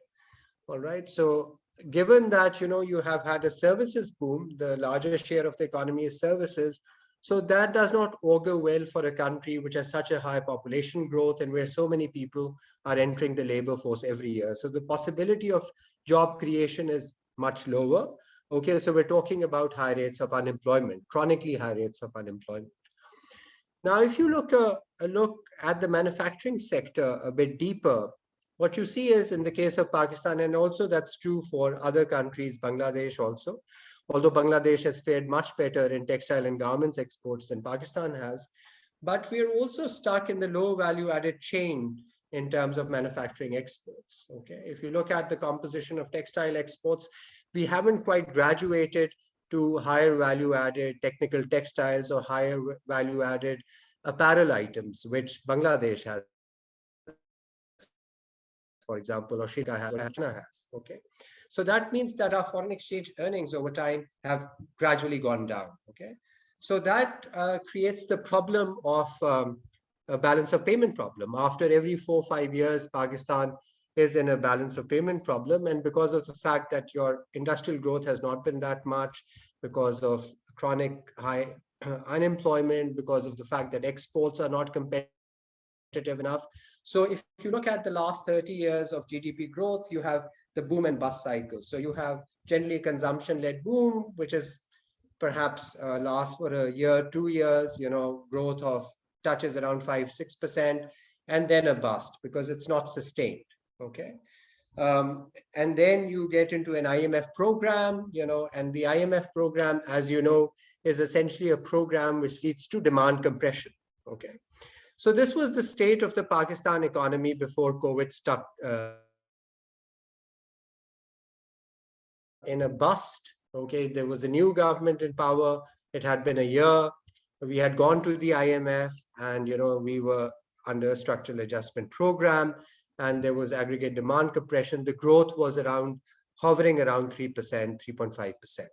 All right. So given that, you know, you have had a services boom, the larger share of the economy is services. So that does not augur well for a country which has such a high population growth and where so many people are entering the labor force every year. So the possibility of job creation is much lower. Okay, so we're talking about high rates of unemployment, chronically high rates of unemployment. Now, if you look at the manufacturing sector a bit deeper, what you see is, in the case of Pakistan, and also that's true for other countries, Bangladesh also, although Bangladesh has fared much better in textile and garments exports than Pakistan has, but we are also stuck in the low value added chain in terms of manufacturing exports. Okay, if you look at the composition of textile exports, we haven't quite graduated to higher value added technical textiles or higher value added apparel items, which Bangladesh has, for example, or Sri Lanka has. Okay, so that means that our foreign exchange earnings over time have gradually gone down. Okay, so that creates the problem of a balance of payment problem. After every 4 or 5 years, Pakistan is in a balance of payment problem, and because of the fact that your industrial growth has not been that much, because of chronic high unemployment, because of the fact that exports are not competitive enough. So if you look at the last 30 years of GDP growth, you have the boom and bust cycle. So you have generally consumption-led boom, which is perhaps lasts for a year, 2 years, you know, growth of touches around 5-6%, and then a bust because it's not sustained. Okay. And then you get into an IMF program, you know, and the IMF program, as you know, is essentially a program which leads to demand compression. Okay. So this was the state of the Pakistan economy before COVID stuck in a bust. Okay. There was a new government in power. It had been a year. We had gone to the IMF and, you know, we were under a structural adjustment program, and there was aggregate demand compression. The growth was hovering around 3%, 3.5%.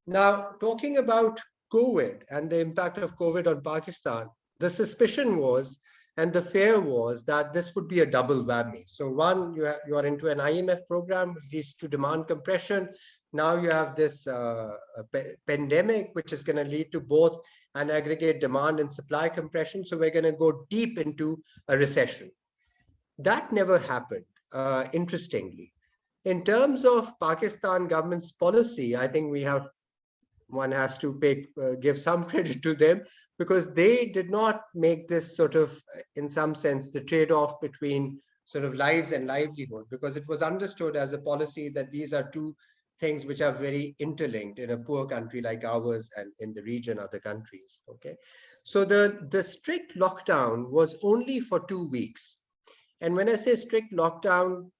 Now, talking about COVID and the impact of COVID on Pakistan, the suspicion was, and the fear was, that this would be a double whammy. So one, you are into an IMF program, which leads to demand compression. Now you have this pandemic, which is going to lead to both an aggregate demand and supply compression. So we're going to go deep into a recession. That never happened, interestingly. In terms of Pakistan government's policy, I think one has to give some credit to them, because they did not make this sort of, in some sense, the trade-off between sort of lives and livelihood, because it was understood as a policy that these are two things which are very interlinked in a poor country like ours and in the region, other countries. Okay, so the strict lockdown was only for 2 weeks. And when I say strict lockdown,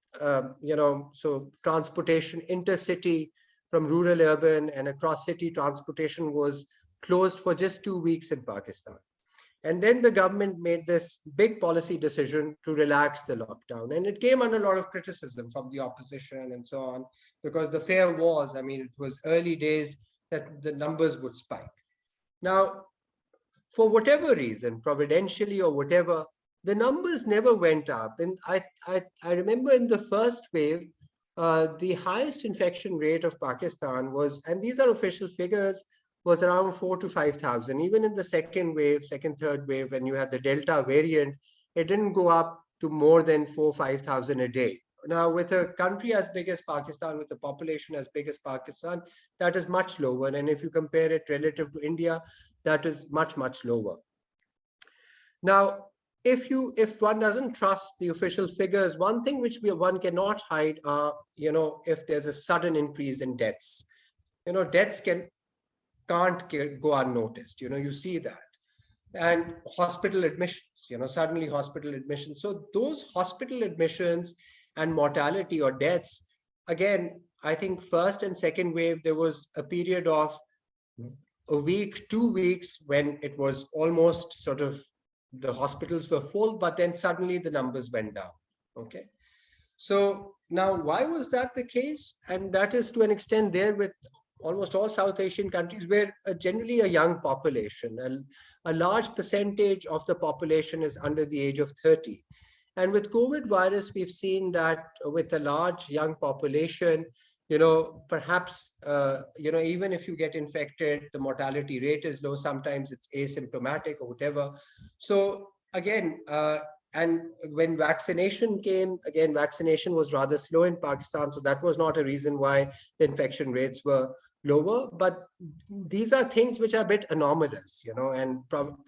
you know, so transportation, intercity from rural, urban, and across city transportation was closed for just 2 weeks in Pakistan. And then the government made this big policy decision to relax the lockdown. And it came under a lot of criticism from the opposition and so on, because the fear was, I mean, it was early days that the numbers would spike. Now, for whatever reason, providentially or whatever, the numbers never went up. And I remember in the first wave, the highest infection rate of Pakistan was, and these are official figures, was around 4,000 to 5,000. Even in the second wave, third wave, when you had the Delta variant, it didn't go up to more than 4,000 or 5,000 a day. Now, with a country as big as Pakistan, with a population as big as Pakistan, that is much lower. And if you compare it relative to India, that is much, much lower. Now, if one doesn't trust the official figures, one thing which one cannot hide are, if there's a sudden increase in deaths, deaths can't go unnoticed. You see that. And hospital admissions, suddenly hospital admissions. So those hospital admissions and mortality or deaths, again, I think first and second wave, there was a period of a week, 2 weeks when it was almost sort of the hospitals were full, but then suddenly the numbers went down. Okay. So now, why was that the case? And that is to an extent there with almost all South Asian countries, where generally a young population, and a large percentage of the population is under the age of 30. And with COVID virus, we've seen that with a large young population, perhaps, even if you get infected, the mortality rate is low. Sometimes it's asymptomatic or whatever. So again, and when vaccination came, again, vaccination was rather slow in Pakistan. So that was not a reason why the infection rates were lower. But these are things which are a bit anomalous, and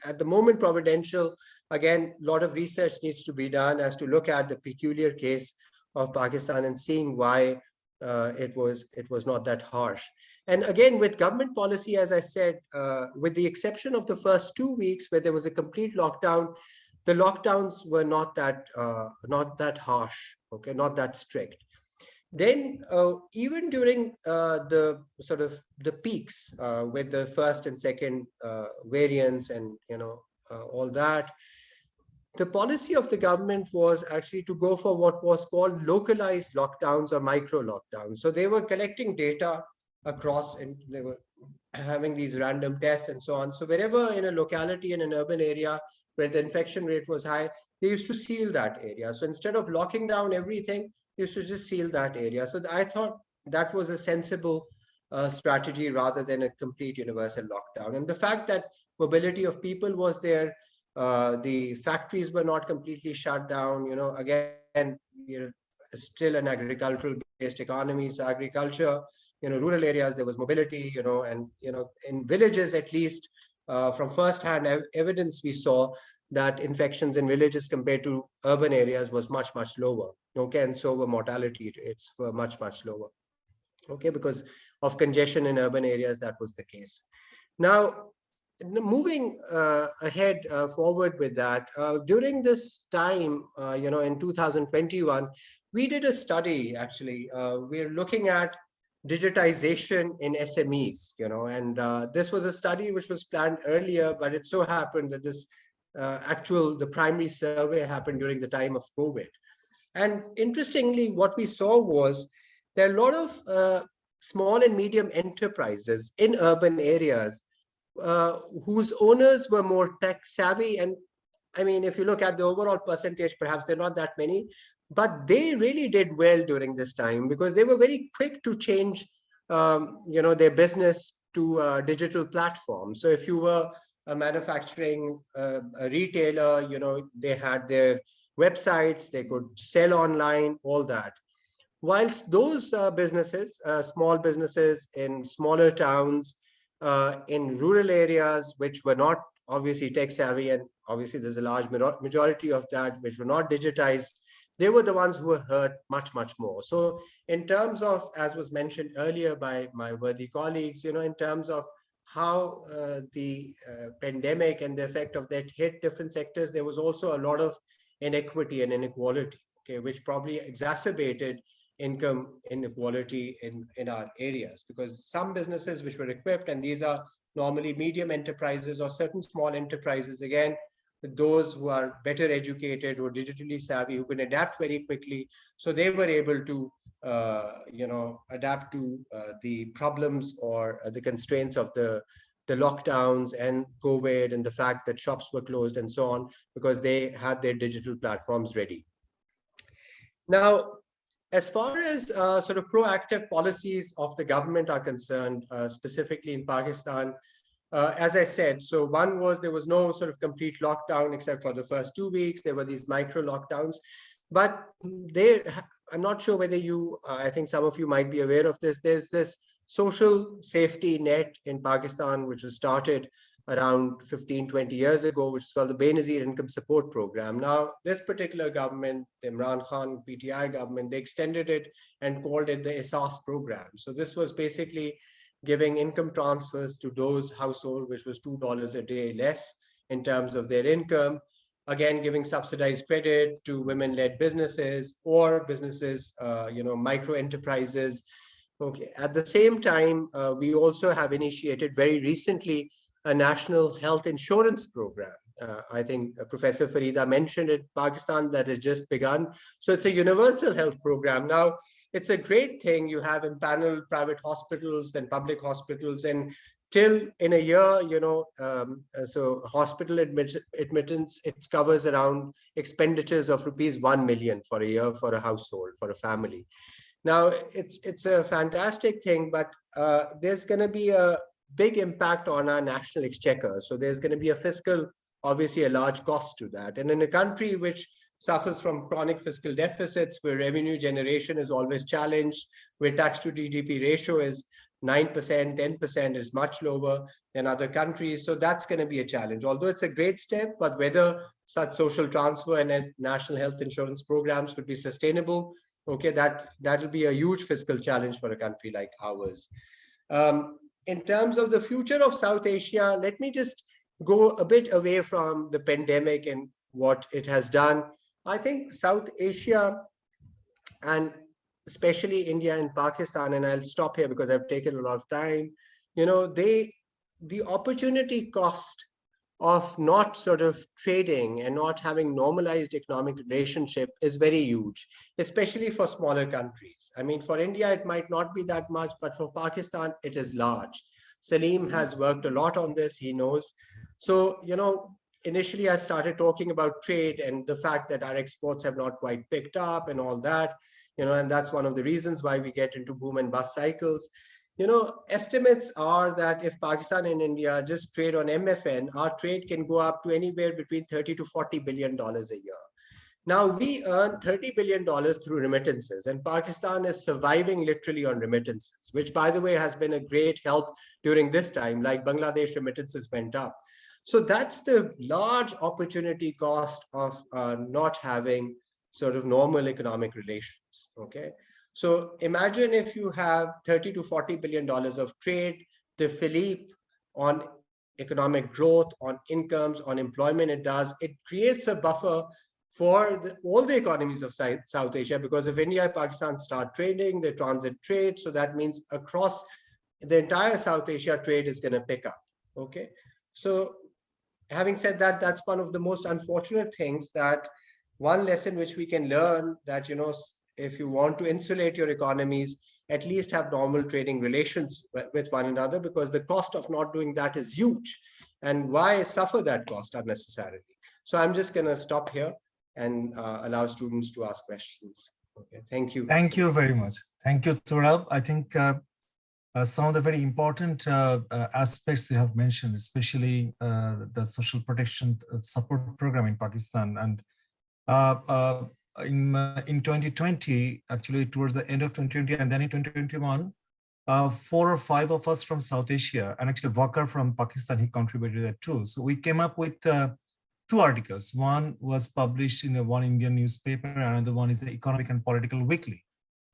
at the moment, providential, again, a lot of research needs to be done as to look at the peculiar case of Pakistan and seeing why it was not that harsh. And again, with government policy, as I said, with the exception of the first 2 weeks where there was a complete lockdown, the lockdowns were not that harsh, okay, not that strict. Then even during the sort of the peaks with the first and second variants and all that, the policy of the government was actually to go for what was called localized lockdowns or micro lockdowns. So they were collecting data across, and they were having these random tests and so on. So wherever in a locality, in an urban area where the infection rate was high, they used to seal that area. So instead of locking down everything, they used to just seal that area. So I thought that was a sensible strategy rather than a complete universal lockdown. And the fact that mobility of people was there, the factories were not completely shut down, again, still an agricultural based economy. So agriculture, rural areas, there was mobility, and, in villages, at least from first-hand evidence, we saw that infections in villages compared to urban areas was much, much lower. Okay. And so were mortality rates were much, much lower. Okay. Because of congestion in urban areas, that was the case. Now, moving ahead forward with that, during this time, in 2021, we did a study, actually. We're looking at digitization in SMEs, and this was a study which was planned earlier, but it so happened that this the primary survey happened during the time of COVID. And interestingly, what we saw was there are a lot of small and medium enterprises in urban areas whose owners were more tech savvy. And I mean, if you look at the overall percentage, perhaps they're not that many, but they really did well during this time because they were very quick to change, their business to digital platforms. So if you were a manufacturing a retailer, they had their websites, they could sell online, all that. Whilst those businesses, small businesses in smaller towns, in rural areas, which were not obviously tech savvy, and obviously there's a large majority of that which were not digitized, they were the ones who were hurt much, much more. So in terms of, as was mentioned earlier by my worthy colleagues, in terms of how the pandemic and the effect of that hit different sectors, there was also a lot of inequity and inequality, okay, which probably exacerbated income inequality in our areas, because some businesses which were equipped, and these are normally medium enterprises or certain small enterprises, again, those who are better educated or digitally savvy, who can adapt very quickly. So they were able to, adapt to the problems or the constraints of the lockdowns and COVID and the fact that shops were closed and so on, because they had their digital platforms ready. Now, as far as sort of proactive policies of the government are concerned, specifically in Pakistan, as I said, so one was there was no sort of complete lockdown except for the first 2 weeks. There were these micro lockdowns, but I'm not sure whether you, I think some of you might be aware of this. There's this social safety net in Pakistan, which was started around 15, 20 years ago, which is called the Benazir Income Support Program. Now, this particular government, the Imran Khan PTI government, they extended it and called it the ESAS program. So this was basically giving income transfers to those households, which was $2 a day less in terms of their income. Again, giving subsidized credit to women-led businesses or businesses, micro enterprises. Okay. At the same time, we also have initiated very recently a national health insurance program. I think Professor Farida mentioned it, Pakistan, that has just begun. So it's a universal health program. Now, it's a great thing. You have empaneled private hospitals, then public hospitals, and till in a year, so hospital admittance, it covers around expenditures of rupees 1 million for a year for a household, for a family. Now, it's a fantastic thing, but there's going to be a big impact on our national exchequer. So there's going to be a fiscal, obviously a large cost to that. And in a country which suffers from chronic fiscal deficits, where revenue generation is always challenged, where tax to GDP ratio is 9%, 10% is much lower than other countries. So that's going to be a challenge. Although it's a great step, but whether such social transfer and national health insurance programs could be sustainable, okay, that'll be a huge fiscal challenge for a country like ours. In terms of the future of South Asia, let me just go a bit away from the pandemic and what it has done. I think South Asia, and especially India and Pakistan, and I'll stop here because I've taken a lot of time, the opportunity cost of not sort of trading and not having normalized economic relationship is very huge, especially for smaller countries. I mean, for India, it might not be that much, but for Pakistan, it is large. Salim has worked a lot on this, he knows. So, initially I started talking about trade and the fact that our exports have not quite picked up and all that, and that's one of the reasons why we get into boom and bust cycles. Estimates are that if Pakistan and India just trade on MFN, our trade can go up to anywhere between $30 to $40 billion a year. Now, we earn $30 billion through remittances, and Pakistan is surviving literally on remittances, which, by the way, has been a great help during this time, like Bangladesh remittances went up. So that's the large opportunity cost of not having sort of normal economic relations, okay? So imagine if you have $30 to $40 billion of trade, the Philippe on economic growth, on incomes, on employment it creates a buffer for all the economies of South Asia, because if India and Pakistan start trading, they transit trade, so that means across the entire South Asia trade is going to pick up, okay? So having said that, that's one of the most unfortunate things, that one lesson which we can learn, that, if you want to insulate your economies, at least have normal trading relations with one another, because the cost of not doing that is huge. And why suffer that cost unnecessarily? So I'm just going to stop here and allow students to ask questions. Okay, thank you. Thank you very much. Thank you, Turab. I think some of the very important aspects you have mentioned, especially the social protection support program in Pakistan. And in 2020, actually towards the end of 2020 and then in 2021, 4 or 5 of us from South Asia, and actually Wakar from Pakistan, he contributed that too. So we came up with 2 articles. One was published in one Indian newspaper, and another one is the Economic and Political Weekly,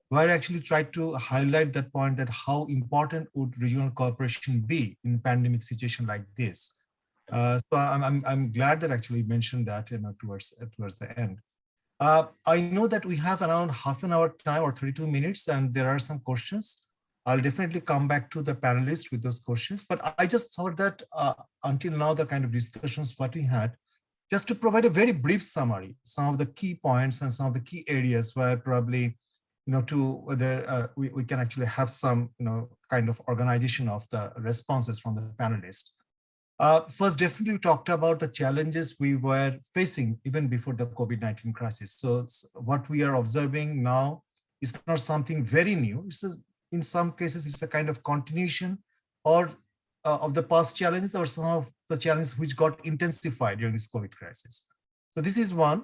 where I actually tried to highlight that point, that how important would regional cooperation be in pandemic situation like this. So I'm glad that actually mentioned that towards the end. I know that we have around half an hour time or 32 minutes, and there are some questions. I'll definitely come back to the panelists with those questions, but I just thought that until now, the kind of discussions what we had, just to provide a very brief summary, some of the key points and some of the key areas where probably, to whether we can actually have some, kind of organization of the responses from the panelists. First, definitely we talked about the challenges we were facing even before the COVID-19 crisis. So what we are observing now is not something very new. In some cases, it's a kind of continuation or of the past challenges, or some of the challenges which got intensified during this COVID crisis. So this is one.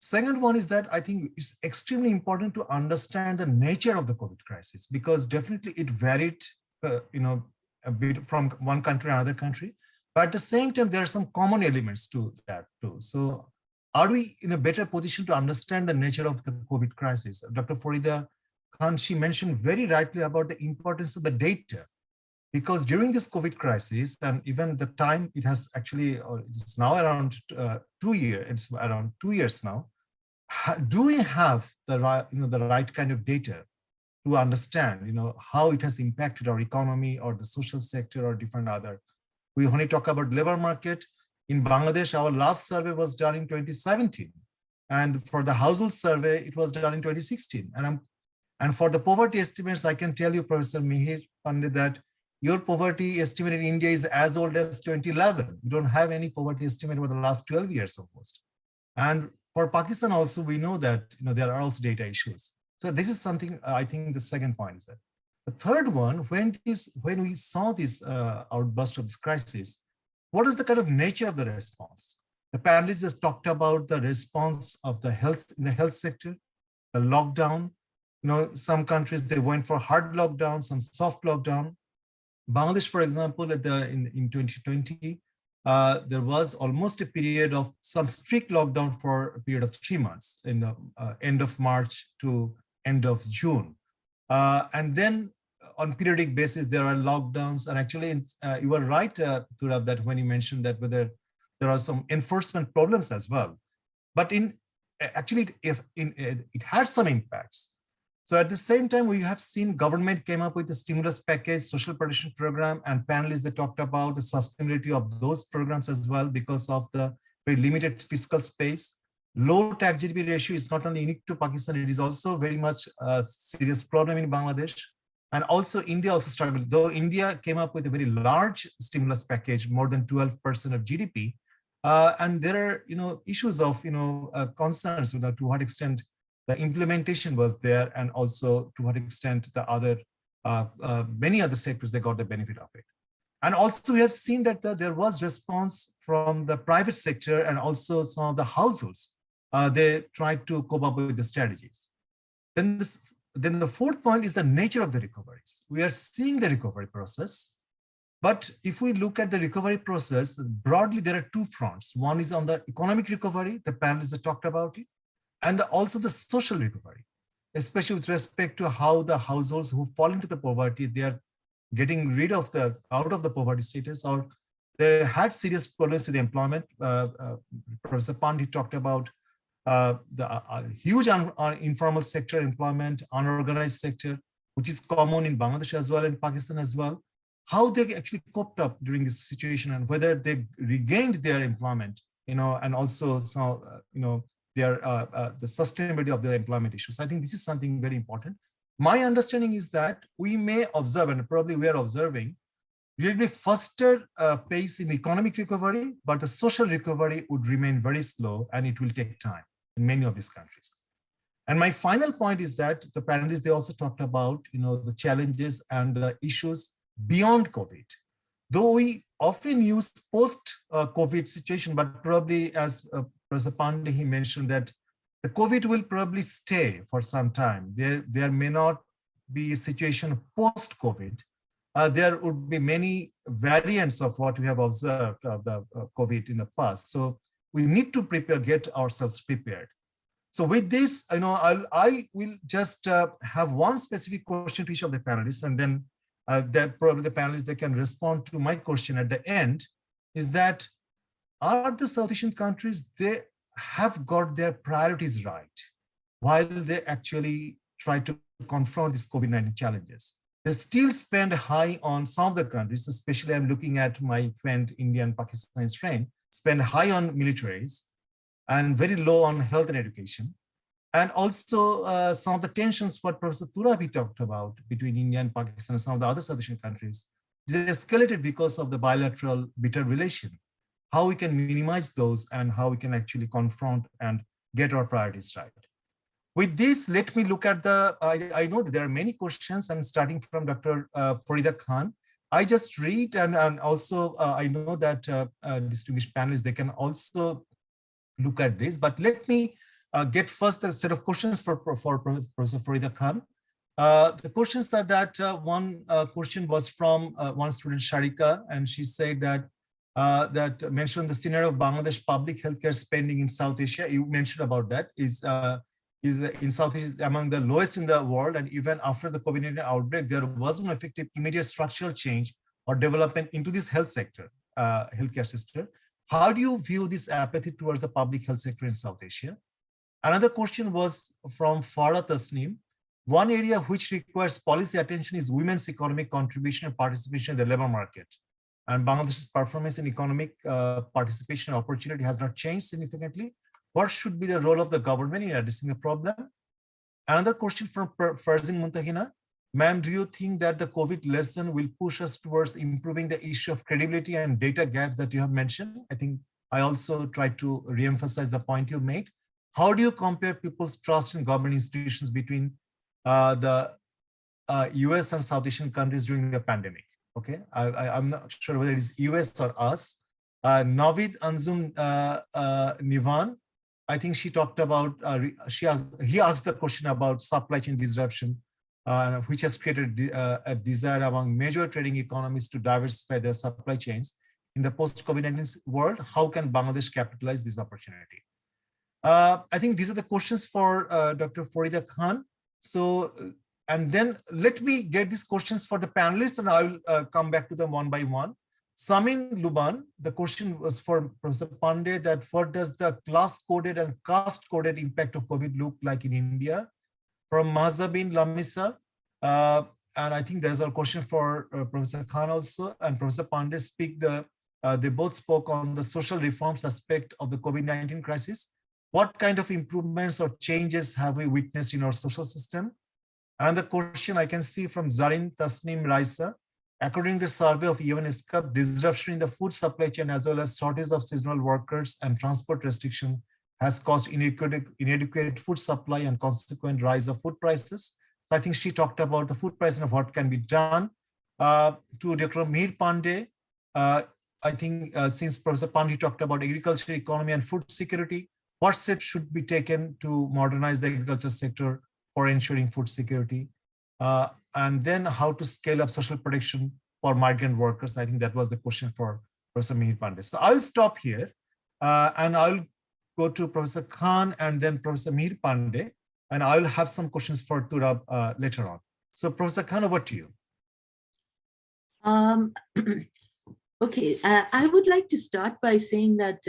Second one is that I think it's extremely important to understand the nature of the COVID crisis, because definitely it varied, a bit from one country to another country. But at the same time, there are some common elements to that too. So are we in a better position to understand the nature of the COVID crisis? Dr. Farida Khan, she mentioned very rightly about the importance of the data, because during this COVID crisis, and even the time it has actually, it's now around 2 years, it's around 2 years now. Do we have the right, the right kind of data to understand, how it has impacted our economy or the social sector or different other? We only talk about labor market. In Bangladesh, our last survey was done in 2017. And for the household survey, it was done in 2016. And for the poverty estimates, I can tell you, Professor Mihir Pandey, that your poverty estimate in India is as old as 2011. We don't have any poverty estimate over the last 12 years almost. And for Pakistan also, we know that there are also data issues. So this is something, I think the second point is that. The third one, when we saw this outburst of this crisis, what is the kind of nature of the response? The panelists just talked about the response of the health in the health sector, the lockdown. Some countries, they went for hard lockdown, some soft lockdown. Bangladesh, for example, in 2020, there was almost a period of some strict lockdown for a period of 3 months, in the end of March to end of June. And then on periodic basis, there are lockdowns. And actually, you were right, Turab, that when you mentioned that whether there are some enforcement problems as well. But it had some impacts. So at the same time, we have seen government came up with a stimulus package, social protection program, and panelists, they talked about the sustainability of those programs as well because of the very limited fiscal space. Low tax GDP ratio is not only unique to Pakistan, it is also very much a serious problem in Bangladesh. And also India also struggled, though India came up with a very large stimulus package, more than 12% of GDP. And there are, issues of, concerns to what extent the implementation was there, and also to what extent the other, many other sectors, they got the benefit of it. And also we have seen that there was response from the private sector and also some of the households. They tried to cope up with the strategies. Then the fourth point is the nature of the recoveries. We are seeing the recovery process. But if we look at the recovery process, broadly, there are two fronts. One is on the economic recovery, the panelists have talked about it, and also the social recovery, especially with respect to how the households who fall into the poverty, they are getting out of the poverty status, or they had serious problems with employment. Professor Pandey talked about the huge informal sector employment, unorganized sector, which is common in Bangladesh as well, in Pakistan as well. How they actually coped up during this situation, and whether they regained their employment, and also the sustainability of their employment issues. I think this is something very important. My understanding is that we may observe, and probably we are observing, a little bit faster pace in economic recovery, but the social recovery would remain very slow, and it will take time in many of these countries. And my final point is that the panelists, they also talked about, the challenges and the issues beyond COVID. Though we often use post-COVID situation, but probably as Professor Pandey, he mentioned that the COVID will probably stay for some time. There may not be a situation post-COVID. There would be many variants of what we have observed of the COVID in the past. So we need to get ourselves prepared. So with this, I will just have one specific question to each of the panelists, and then probably the panelists, they can respond to my question at the end, is that are the South Asian countries, they have got their priorities right while they actually try to confront these COVID-19 challenges. They still spend high on some of the countries, especially I'm looking at my friend, India and Pakistan's friend, spend high on militaries and very low on health and education. And also some of the tensions what Professor Turab talked about between India and Pakistan and some of the other South Asian countries, is escalated because of the bilateral bitter relation. How we can minimize those and how we can actually confront and get our priorities right. With this, let me look at I know that there are many questions, and starting from Dr. Farida Khan. I just read, and also I know that distinguished panelists, they can also look at this, but let me get first a set of questions for Professor Farida Khan. The questions are that one question was from one student, Sharika, and she said that that mentioned the scenario of Bangladesh public healthcare spending in South Asia. You mentioned about that is in South Asia among the lowest in the world, and even after the COVID-19 outbreak, there was no effective immediate structural change or development into this health sector, healthcare sector. How do you view this apathy towards the public health sector in South Asia? Another question was from Farida C. One area which requires policy attention is women's economic contribution and participation in the labor market. And Bangladesh's performance in economic participation and opportunity has not changed significantly. What should be the role of the government in addressing the problem? Another question from Farzin Muntahina. Ma'am, do you think that the COVID lesson will push us towards improving the issue of credibility and data gaps that you have mentioned? I think I also tried to re-emphasize the point you made. How do you compare people's trust in government institutions between the US and South Asian countries during the pandemic? Okay, I'm not sure whether it is US or us. Navid Anzum Nivan, I think she talked about, he asked the question about supply chain disruption, which has created a desire among major trading economies to diversify their supply chains. In the post-COVID-19 world, how can Bangladesh capitalize this opportunity? I think these are the questions for Dr. Farida Khan. So, and then let me get these questions for the panelists and I will come back to them one by one. Samin Luban, the question was for Professor Pandey, that what does the class-coded and caste-coded impact of COVID look like in India? From Mahzabin Lamisa, and I think there's a question for Professor Khan also, and Professor Pandey they both spoke on the social reforms aspect of the COVID-19 crisis. What kind of improvements or changes have we witnessed in our social system? Another question I can see from Zarin Tasnim Raisa. According to a survey of UNESCOP, disruption in the food supply chain as well as shortage of seasonal workers and transport restriction has caused inadequate food supply and consequent rise of food prices. So I think she talked about the food price and what can be done. To Dr. Mihir Pandey, I think since Professor Pandey talked about agriculture, economy, and food security, what steps should be taken to modernize the agriculture sector for ensuring food security? And then how to scale up social protection for migrant workers. I think that was the question for Professor Mihir Pandey. So I'll stop here and I'll go to Professor Khan and then Professor Mihir Pandey, and I'll have some questions for Turab later on. So Professor Khan, over to you. Okay, I would like to start by saying that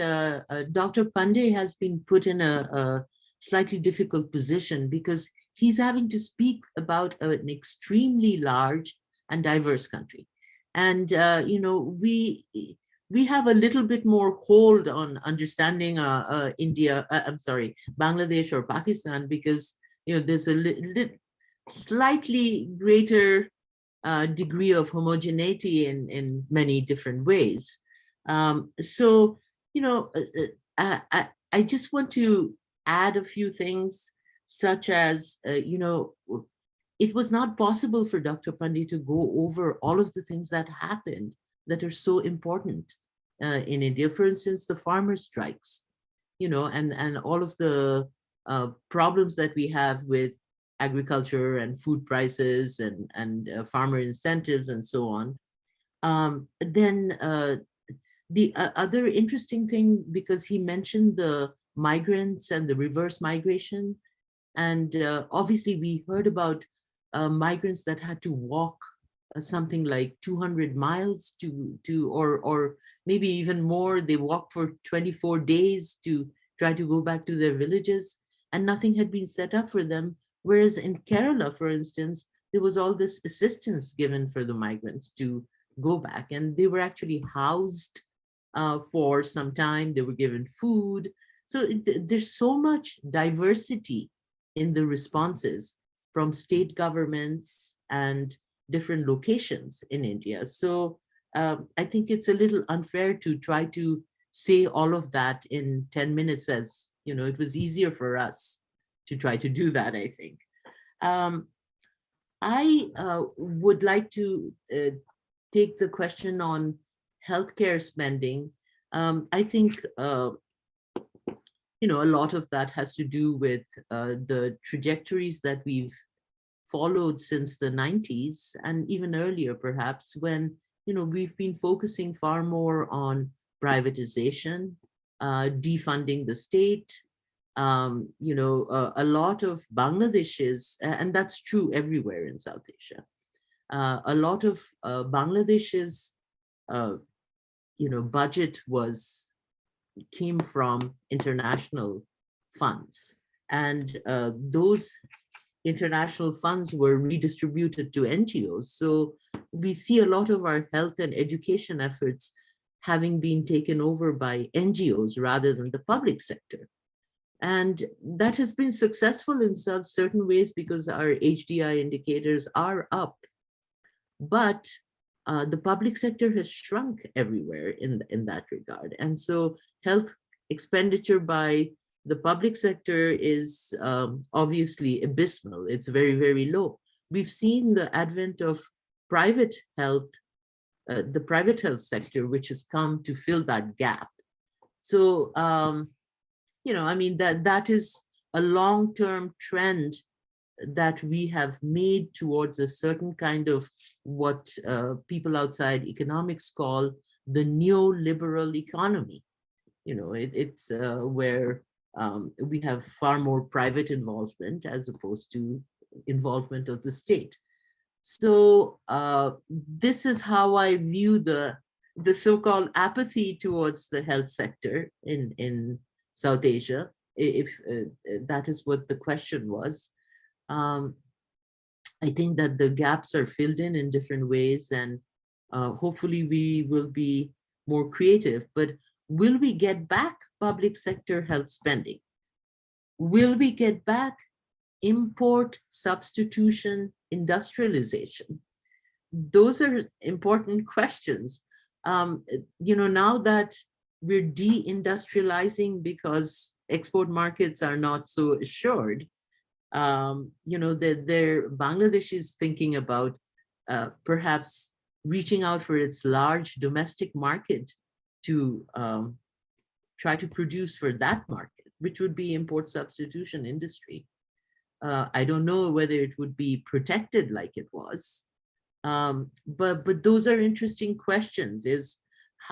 Dr. Pandey has been put in a slightly difficult position because he's having to speak about an extremely large and diverse country. And, you know, we have a little bit more hold on understanding Bangladesh or Pakistan because, you know, there's a slightly greater degree of homogeneity in many different ways. So, you know, I just want to add a few things such as, you know, it was not possible for Dr. Pandey to go over all of the things that happened that are so important in India. For instance, the farmer strikes, you know, and all of the problems that we have with agriculture and food prices and farmer incentives and so on. Then the other interesting thing, because he mentioned the migrants and the reverse migration, and obviously we heard about migrants that had to walk something like 200 miles or maybe even more. They walked for 24 days to try to go back to their villages, and nothing had been set up for them. Whereas in Kerala, for instance, there was all this assistance given for the migrants to go back, and they were actually housed for some time. They were given food. So there's so much diversity in the responses from state governments and different locations in India. So I think it's a little unfair to try to say all of that in 10 minutes, as you know, it was easier for us to try to do that, I think. I would like to take the question on healthcare spending. I think, a lot of that has to do with the trajectories that we've followed since the 90s and even earlier, perhaps, when we've been focusing far more on privatization, defunding the state. A lot of Bangladeshis, and that's true everywhere in South Asia, a lot of Bangladesh's budget came from international funds, and those international funds were redistributed to NGOs. So we see a lot of our health and education efforts having been taken over by NGOs rather than the public sector. And that has been successful in certain ways because our HDI indicators are up. But the public sector has shrunk everywhere in that regard. And so health expenditure by the public sector is obviously abysmal. It's very, very low. We've seen the advent of private health, the private health sector, which has come to fill that gap. So, that is a long-term trend that we have made towards a certain kind of what people outside economics call the neoliberal economy. It's where we have far more private involvement as opposed to involvement of the state. So this is how I view the so-called apathy towards the health sector in South Asia, if that is what the question was. I think that the gaps are filled in different ways, and hopefully we will be more creative. But will we get back public sector health spending? Will we get back import substitution industrialization? Those are important questions. Now that we're deindustrializing because export markets are not so assured, Bangladesh is thinking about perhaps reaching out for its large domestic market to try to produce for that market, which would be import substitution industry. I don't know whether it would be protected like it was, but those are interesting questions.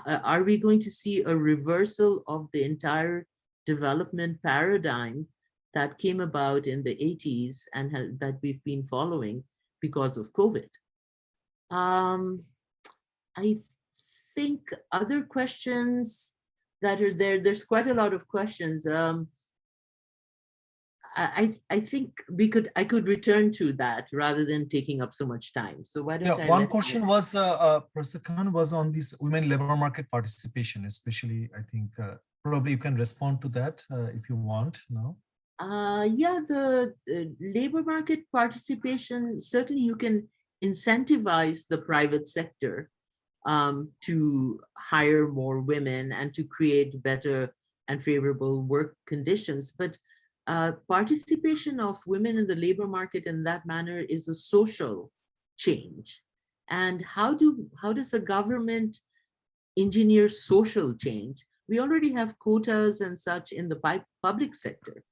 Are we going to see a reversal of the entire development paradigm that came about in the 80s and that we've been following because of COVID? I think other questions that are there's quite a lot of questions. I think I could return to that rather than taking up so much time. So why don't I one question was, Professor Khan, was on this women labor market participation, especially, I think, probably you can respond to that if you want now. Yeah, the labor market participation, certainly you can incentivize the private sector to hire more women and to create better and favorable work conditions. But participation of women in the labor market in that manner is a social change. And how does the government engineer social change? We already have quotas and such in the public sector,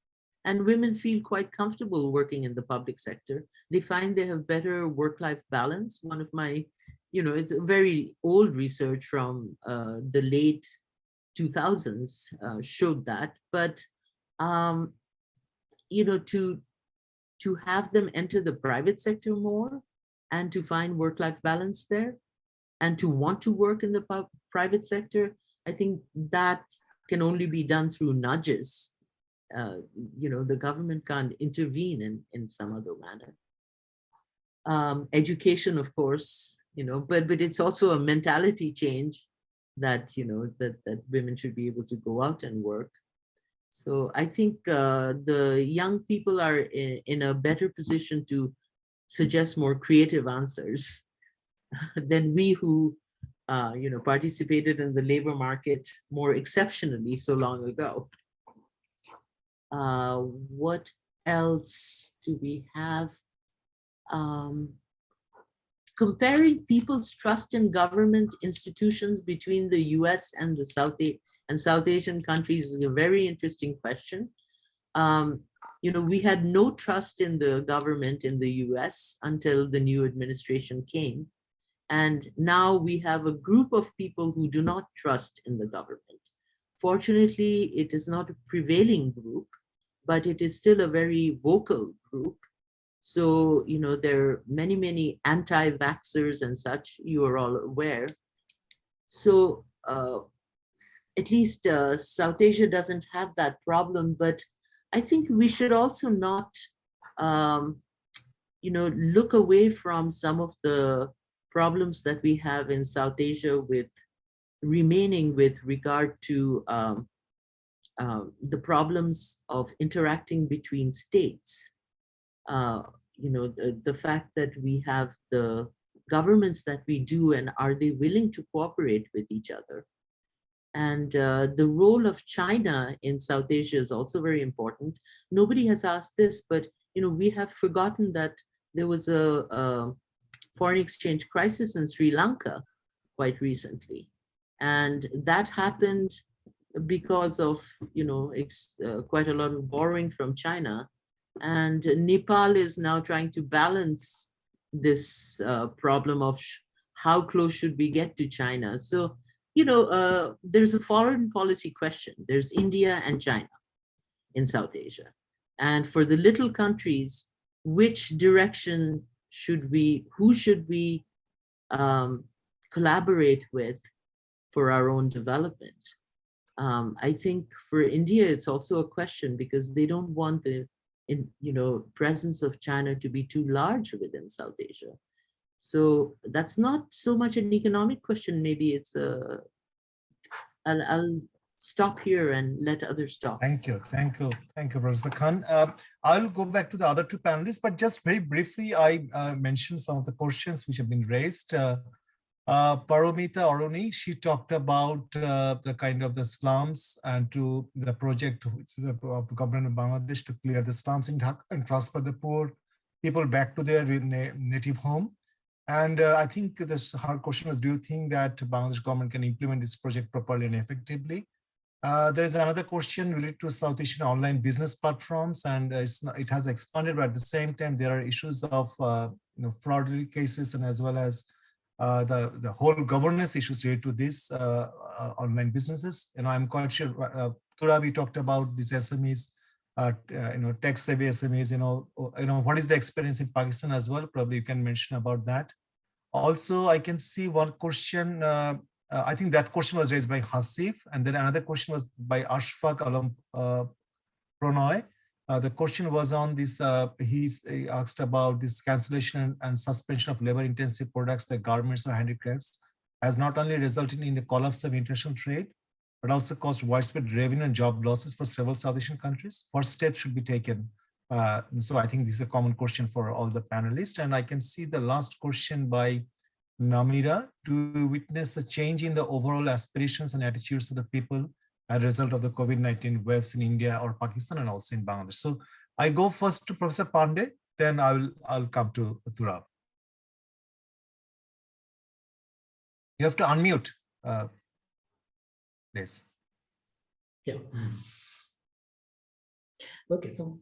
and women feel quite comfortable working in the public sector. They find they have better work-life balance. One of my, it's a very old research from the late 2000s showed that, but to have them enter the private sector more and to find work-life balance there and to want to work in the private sector, I think that can only be done through nudges. The government can't intervene in some other manner. Education, of course, but it's also a mentality change that, that women should be able to go out and work. So I think the young people are in a better position to suggest more creative answers than we who, participated in the labor market more exceptionally so long ago. What else do we have? Comparing people's trust in government institutions between the US and the and South Asian countries is a very interesting question. We had no trust in the government in the US until the new administration came. And now we have a group of people who do not trust in the government. Fortunately, it is not a prevailing group, but it is still a very vocal group. So, there are many, many anti-vaxxers and such, you are all aware. So at least South Asia doesn't have that problem, but I think we should also not, look away from some of the problems that we have in South Asia with regard to the problems of interacting between states. The fact that we have the governments that we do, and are they willing to cooperate with each other? And the role of China in South Asia is also very important. Nobody has asked this, but we have forgotten that there was a foreign exchange crisis in Sri Lanka quite recently. And that happened because of, quite a lot of borrowing from China. And Nepal is now trying to balance this problem of how close should we get to China. So, there's a foreign policy question. There's India and China in South Asia. And for the little countries, which direction who should we collaborate with for our own development? I think for India, it's also a question because they don't want the presence of China to be too large within South Asia. So that's not so much an economic question. Maybe it's I'll stop here and let others talk. Thank you, Professor Khan. I'll go back to the other two panelists, but just very briefly, I mentioned some of the questions which have been raised. Paromita Aroni, she talked about the kind of the slums and to the project which is the government of Bangladesh to clear the slums in Dhaka and transfer the poor people back to their native home. And I think her question was, do you think that Bangladesh government can implement this project properly and effectively? There is another question related to South Asian online business platforms, and it has expanded, but at the same time, there are issues of fraudulently cases and as well as the whole governance issues related to these online businesses. I'm quite sure Turabi talked about these SMEs, tech-savvy SMEs. What is the experience in Pakistan as well? Probably you can mention about that. Also, I can see one question. I think that question was raised by Hasif, and then another question was by Ashfaq Alam Pronoy. The question was on this, he asked about this cancellation and suspension of labor-intensive products like garments or handicrafts has not only resulted in the collapse of international trade, but also caused widespread revenue and job losses for several South Asian countries. What steps should be taken? So I think this is a common question for all the panelists. And I can see the last question by Namira: to witness a change in the overall aspirations and attitudes of the people as a result of the COVID-19 waves in India or Pakistan and also in Bangladesh. So I go first to Professor Pandey, then I'll come to Turab. You have to unmute, please. Yeah. Okay, so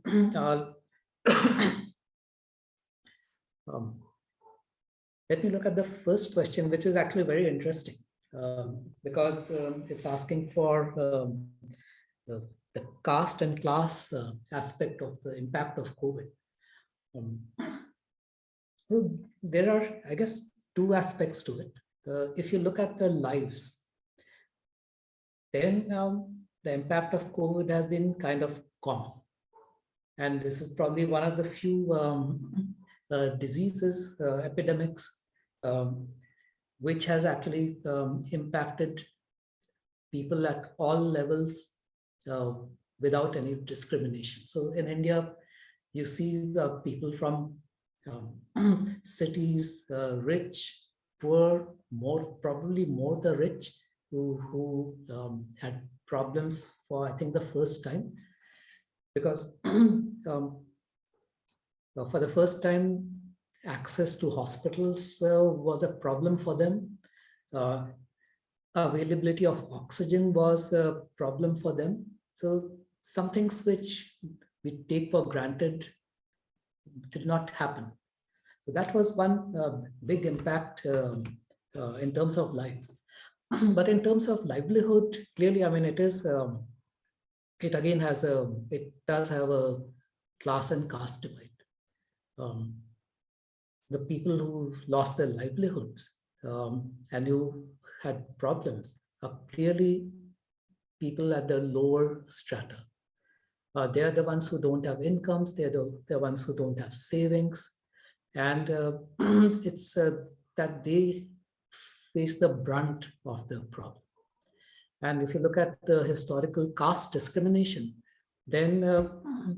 let me look at the first question, which is actually very interesting because it's asking for the caste and class aspect of the impact of COVID. Well, there are, I guess, two aspects to it. If you look at the lives, then the impact of COVID has been kind of common. And this is probably one of the few diseases, epidemics, which has actually impacted people at all levels without any discrimination. So in India, you see people from cities, rich, poor, probably more the rich, who had problems for, I think, the first time. Because for the first time, access to hospitals was a problem for them. availability of oxygen was a problem for them. So some things which we take for granted did not happen. So that was one big impact in terms of lives. But in terms of livelihood, clearly, I mean, it is, it again has it does have a class and caste divide. The people who lost their livelihoods and who had problems are clearly people at the lower strata. They're the ones who don't have incomes, they're the ones who don't have savings. And it's that they face the brunt of the problem. And if you look at the historical caste discrimination, then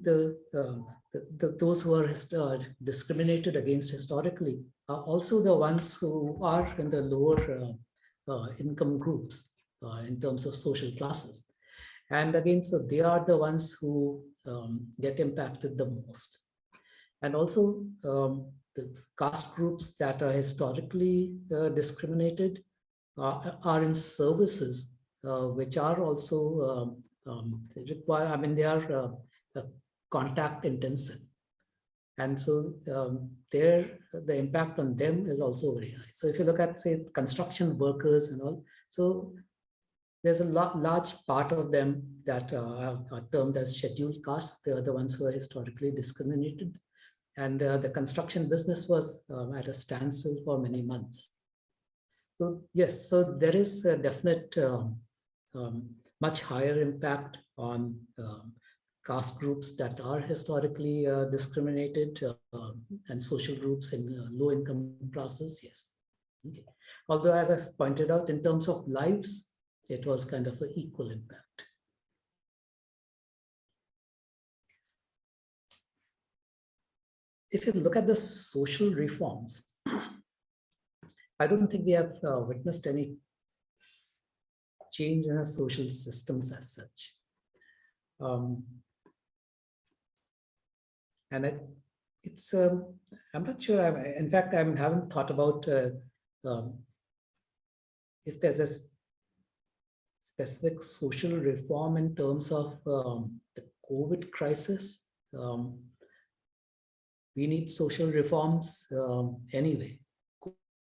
those who are discriminated against historically are also the ones who are in the lower income groups in terms of social classes. And again, so they are the ones who get impacted the most. And also the caste groups that are historically discriminated are in services which are also require, I mean, they are contact intensive. And so the impact on them is also very high. So if you look at, say, construction workers and all, so there's a large part of them that are termed as scheduled castes. They are the ones who are historically discriminated. And the construction business was at a standstill for many months. So yes, so there is a definite much higher impact on caste groups that are historically discriminated and social groups in low income classes, yes. Okay. Although, as I pointed out, in terms of lives, it was kind of an equal impact. If you look at the social reforms, I don't think we have witnessed any change in our social systems as such. And it's, I'm not sure, in fact, I haven't thought about if there's a specific social reform in terms of the COVID crisis. We need social reforms anyway,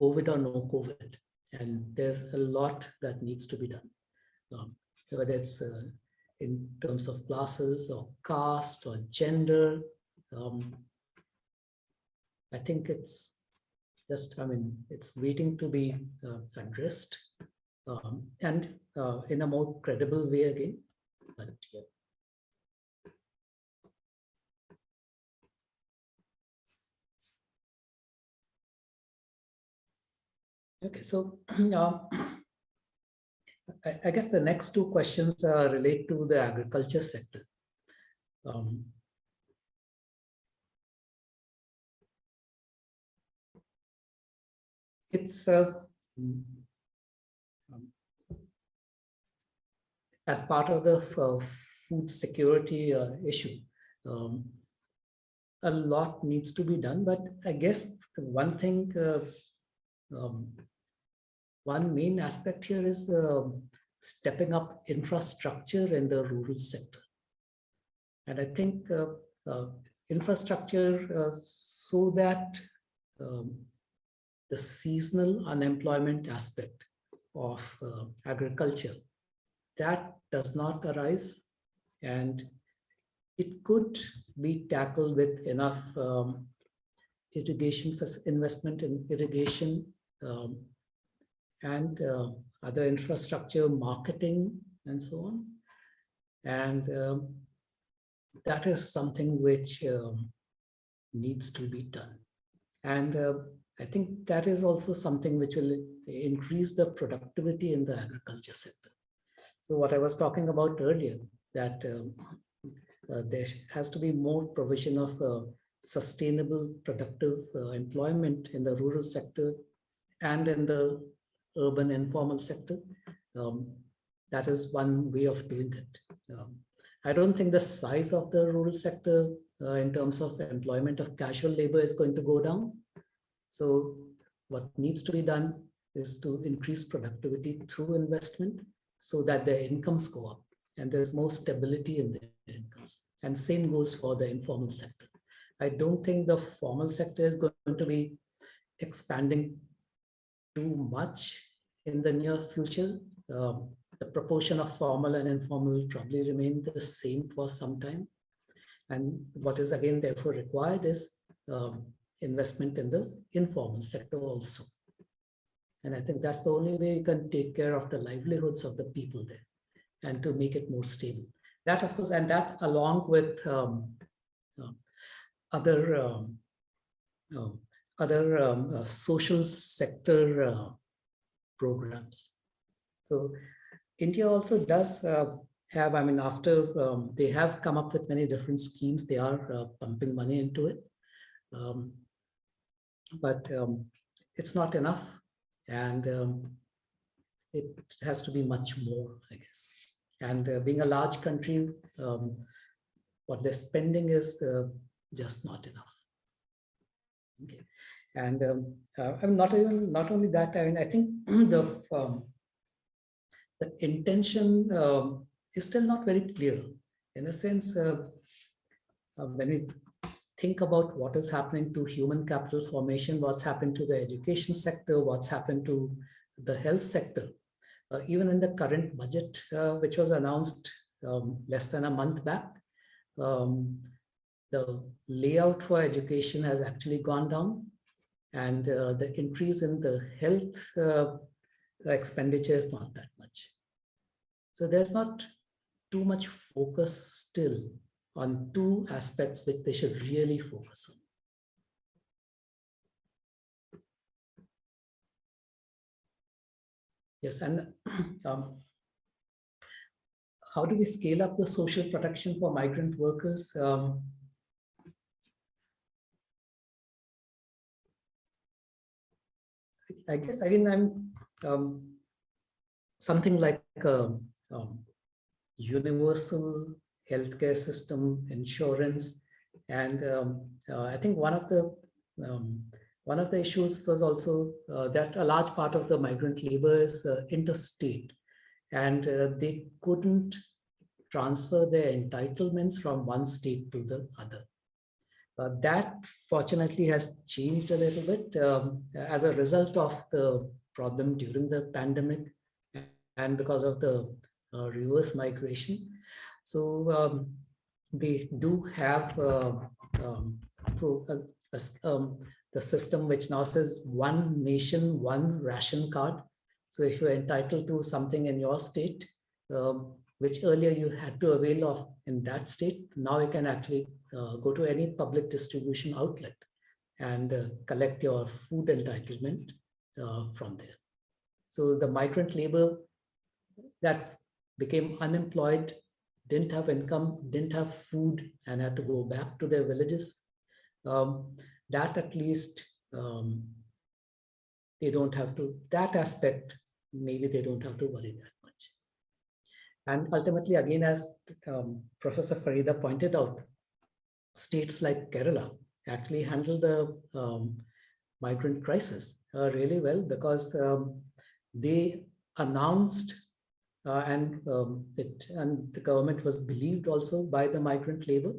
COVID or no COVID. And there's a lot that needs to be done, whether it's in terms of classes or caste or gender. I think it's just, I mean, it's waiting to be addressed and in a more credible way again. But yeah. Okay, so I guess the next two questions relate to the agriculture sector. It's as part of the food security issue. A lot needs to be done, but I guess one thing, one main aspect here is stepping up infrastructure in the rural sector. And I think infrastructure so that the seasonal unemployment aspect of agriculture, that does not arise, and it could be tackled with enough irrigation investment in irrigation and other infrastructure, marketing, and so on. And that is something which needs to be done. And I think that is also something which will increase the productivity in the agriculture sector. So what I was talking about earlier, that there has to be more provision of sustainable, productive employment in the rural sector and in the urban informal sector. That is one way of doing it. I don't think the size of the rural sector in terms of employment of casual labor is going to go down. So what needs to be done is to increase productivity through investment so that their incomes go up and there's more stability in their incomes. And same goes for the informal sector. I don't think the formal sector is going to be expanding too much in the near future. The proportion of formal and informal will probably remain the same for some time. And what is again therefore required is investment in the informal sector also. And I think that's the only way you can take care of the livelihoods of the people there and to make it more stable. That, of course, and that along with other social sector programs. So India also does have, I mean, after they have come up with many different schemes, they are pumping money into it. But it's not enough. And it has to be much more, I guess. And being a large country, what they're spending is just not enough. Okay. And I'm not only that, I mean, I think the intention is still not very clear. In a sense, when we think about what is happening to human capital formation, what's happened to the education sector, what's happened to the health sector, even in the current budget, which was announced less than a month back, the layout for education has actually gone down, and the increase in the health expenditure is not that much. So there's not too much focus still on two aspects which they should really focus on. Yes, and how do we scale up the social protection for migrant workers? I guess, again, I'm something like universal healthcare system, insurance, and I think one of the issues was also that a large part of the migrant labor is interstate, and they couldn't transfer their entitlements from one state to the other. That fortunately has changed a little bit as a result of the problem during the pandemic and because of the reverse migration. So they do have the system which now says one nation, one ration card. So if you're entitled to something in your state, which earlier you had to avail of in that state, now you can actually go to any public distribution outlet and collect your food entitlement from there. So the migrant labor that became unemployed, didn't have income, didn't have food, and had to go back to their villages, that at least they don't have to, that aspect, maybe they don't have to worry that much. And ultimately, again, as Professor Farida pointed out, states like Kerala actually handle the migrant crisis really well, because they announced and the government was believed also by the migrant labor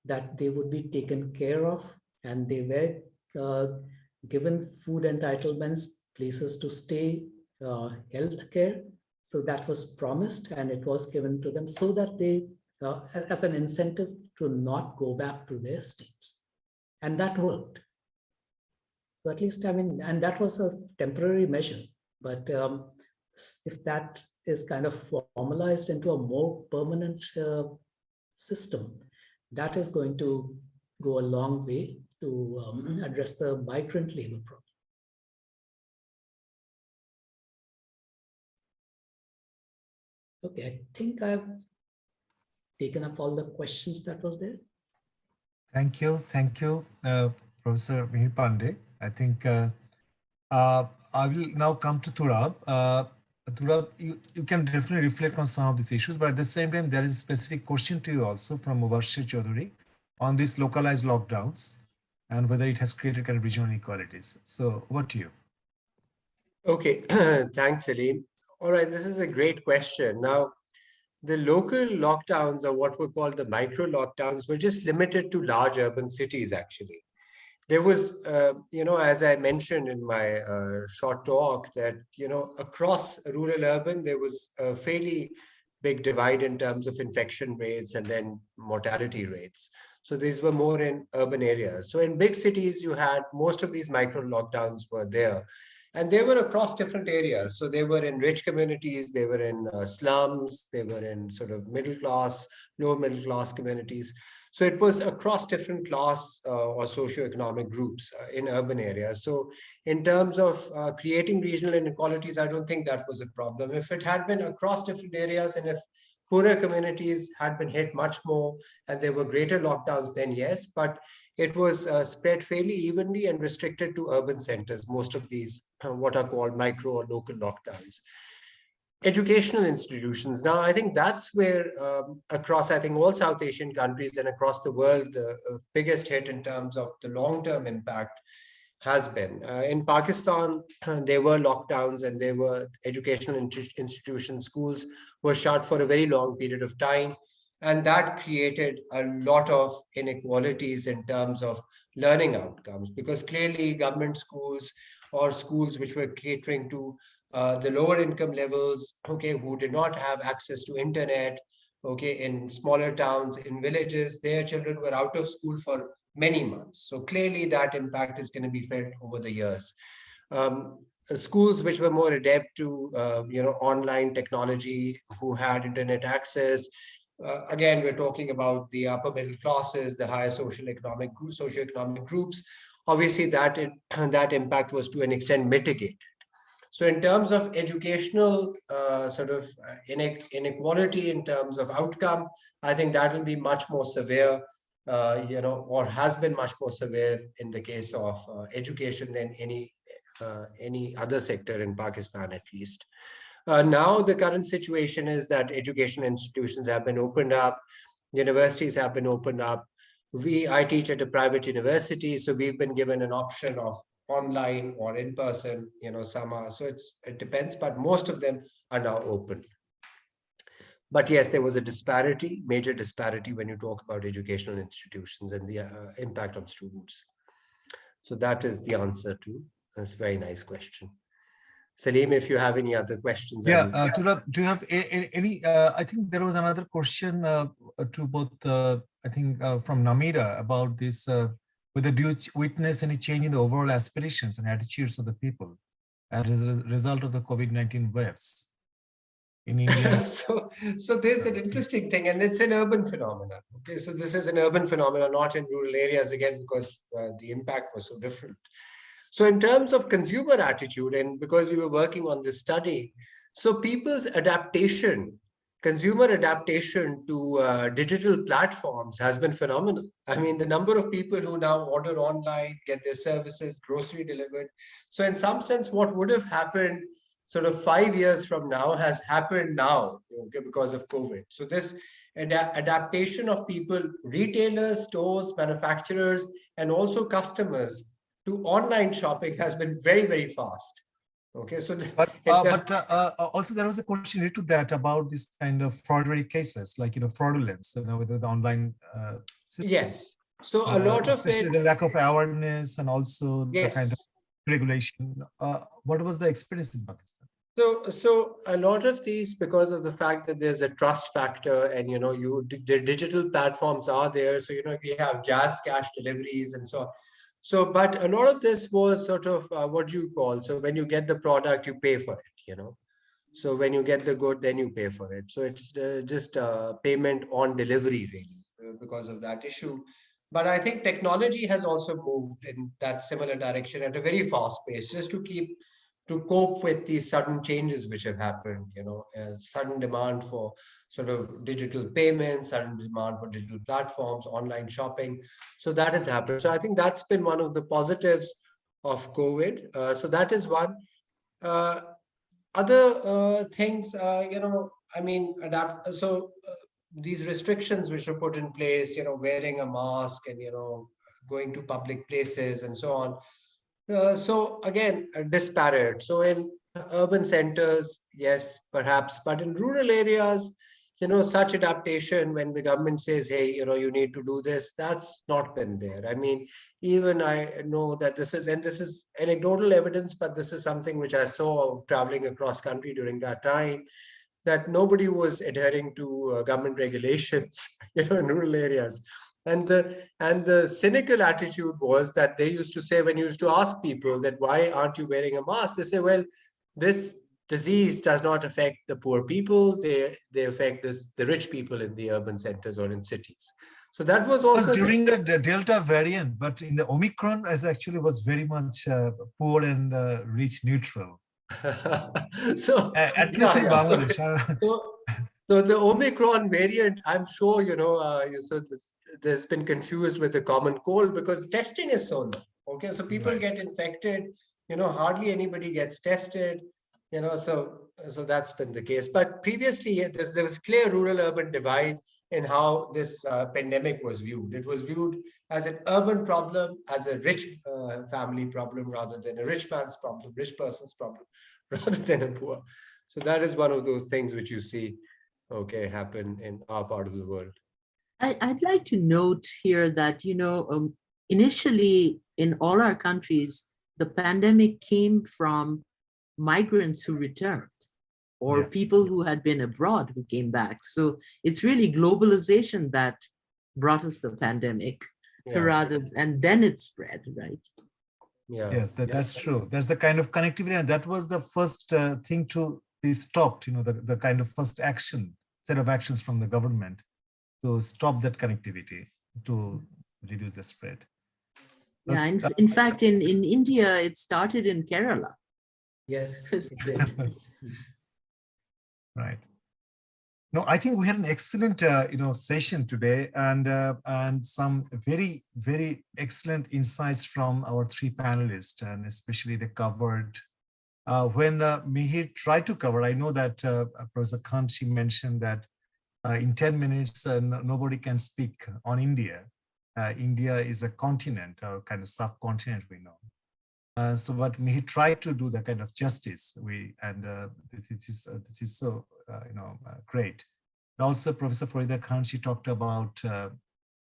that they would be taken care of, and they were given food entitlements, places to stay, health care. So that was promised, and it was given to them so that they, as an incentive to not go back to their states. And that worked. So at least, I mean, and that was a temporary measure, but if that is kind of formalized into a more permanent system, that is going to go a long way to address the migrant labor problem. Okay, I think I've taken up all the questions that was there. Thank you, Professor Mihir Pandey. I think I will now come to Turab. Turab, you can definitely reflect on some of these issues, but at the same time, there is a specific question to you also from Mubashir Chaudhary on these localized lockdowns and whether it has created kind of regional inequalities. So, what to you? Okay, thanks, Selim. All right, this is a great question. Now, the local lockdowns, or what were called the micro lockdowns, were just limited to large urban cities, actually. There was, as I mentioned in my short talk, that, across rural urban, there was a fairly big divide in terms of infection rates and then mortality rates. So these were more in urban areas. So in big cities, you had most of these micro lockdowns were there. And they were across different areas. So they were in rich communities, they were in slums, they were in sort of middle class, lower middle class communities. So it was across different class or socioeconomic groups in urban areas. So in terms of creating regional inequalities, I don't think that was a problem. If it had been across different areas and if poorer communities had been hit much more and there were greater lockdowns, then yes, but it was spread fairly evenly and restricted to urban centers, most of these what are called micro or local lockdowns. Educational institutions. Now, I think that's where across, I think, all South Asian countries and across the world, the biggest hit in terms of the long-term impact has been. In Pakistan, there were lockdowns and there were educational institutions, schools were shut for a very long period of time. And that created a lot of inequalities in terms of learning outcomes, because clearly government schools or schools which were catering to the lower income levels, okay, who did not have access to internet, okay, in smaller towns, in villages, their children were out of school for many months. So clearly that impact is going to be felt over the years. Schools which were more adept to, online technology, who had internet access, again, we're talking about the upper middle classes, the higher socioeconomic groups. Obviously, that impact was to an extent mitigated. So in terms of educational inequality in terms of outcome, I think that will be much more severe, or has been much more severe in the case of education than any other sector in Pakistan, at least. Now, the current situation is that education institutions have been opened up, universities have been opened up. I teach at a private university, so we've been given an option of online or in person, some are, so it depends, but most of them are now open. But yes, there was a disparity, major disparity when you talk about educational institutions and the impact on students. So that is the answer to this very nice question. Selim, if you have any other questions. Yeah, Turab, do you have any, I think there was another question to both, I think from Namira about this, whether do you witness any change in the overall aspirations and attitudes of the people as a result of the COVID-19 waves in India? so there's an interesting thing, and it's an urban phenomenon. Okay, so this is an urban phenomenon, not in rural areas, again, because the impact was so different. So in terms of consumer attitude, and because we were working on this study, so people's adaptation, consumer adaptation to digital platforms has been phenomenal. I mean, the number of people who now order online, get their services, grocery delivered. So in some sense, what would have happened sort of 5 years from now has happened now, okay, because of COVID. So this adaptation of people, retailers, stores, manufacturers, and also customers to online shopping has been very, very fast. Okay, so also there was a question related to that about this kind of fraudulent cases, like fraudulence, with the online. Yes, so a lot of it, the lack of awareness and also yes, the kind of regulation. What was the experience in Pakistan? So a lot of these, because of the fact that there's a trust factor, and the digital platforms are there, so we have jazz cash deliveries and so on. So, but a lot of this was sort of what you call, so when you get the product, you pay for it, So when you get the good, then you pay for it. So it's just payment on delivery, really, because of that issue. But I think technology has also moved in that similar direction at a very fast pace, just to cope with these sudden changes which have happened, sudden demand for sort of digital payments, sudden demand for digital platforms, online shopping. So that has happened. So I think that's been one of the positives of COVID. So that is one. Other things, I mean, adapt. So these restrictions which are put in place, wearing a mask and, going to public places and so on. So again, disparate. So in urban centers, yes, perhaps, but in rural areas, such adaptation when the government says, hey, you need to do this, that's not been there. I mean, even I know that this is anecdotal evidence, but this is something which I saw traveling across country during that time, that nobody was adhering to government regulations, in rural areas. And the cynical attitude was that they used to say, when you used to ask people that why aren't you wearing a mask, they say, well, this disease does not affect the poor people. They affect the rich people in the urban centers or in cities. So that was also during the Delta variant, but in the Omicron, as actually was very much poor and rich neutral. So At least in Bangladesh. So the Omicron variant, I'm sure, there's been confused with the common cold because testing is so low. Okay, so people Right. get infected, hardly anybody gets tested, so that's been the case. But previously, there was clear rural-urban divide in how this pandemic was viewed. It was viewed as an urban problem, as a rich family problem, rather than a rich man's problem, rich person's problem, rather than a poor. So that is one of those things which you see, okay, happen in our part of the world. I'd like to note here that, initially in all our countries, the pandemic came from migrants who returned or people who had been abroad who came back. So it's really globalization that brought us the pandemic and then it spread, right? Yeah. Yes, that's true. That's the kind of connectivity, and that was the first thing to be stopped, the kind of first set of actions from the government to stop that connectivity, to reduce the spread. Yeah, in fact, in India, it started in Kerala. Yes, it did. Right. No, I think we had an excellent, session today, and some very, very excellent insights from our three panelists, and especially they covered when Mihir tried to cover. I know that Professor Khan, she mentioned that in 10 minutes, nobody can speak on India. India is a continent, or kind of subcontinent, we know. So what Mihir tried to do the kind of justice, this is so great. Also, Professor Farida Khan, she talked about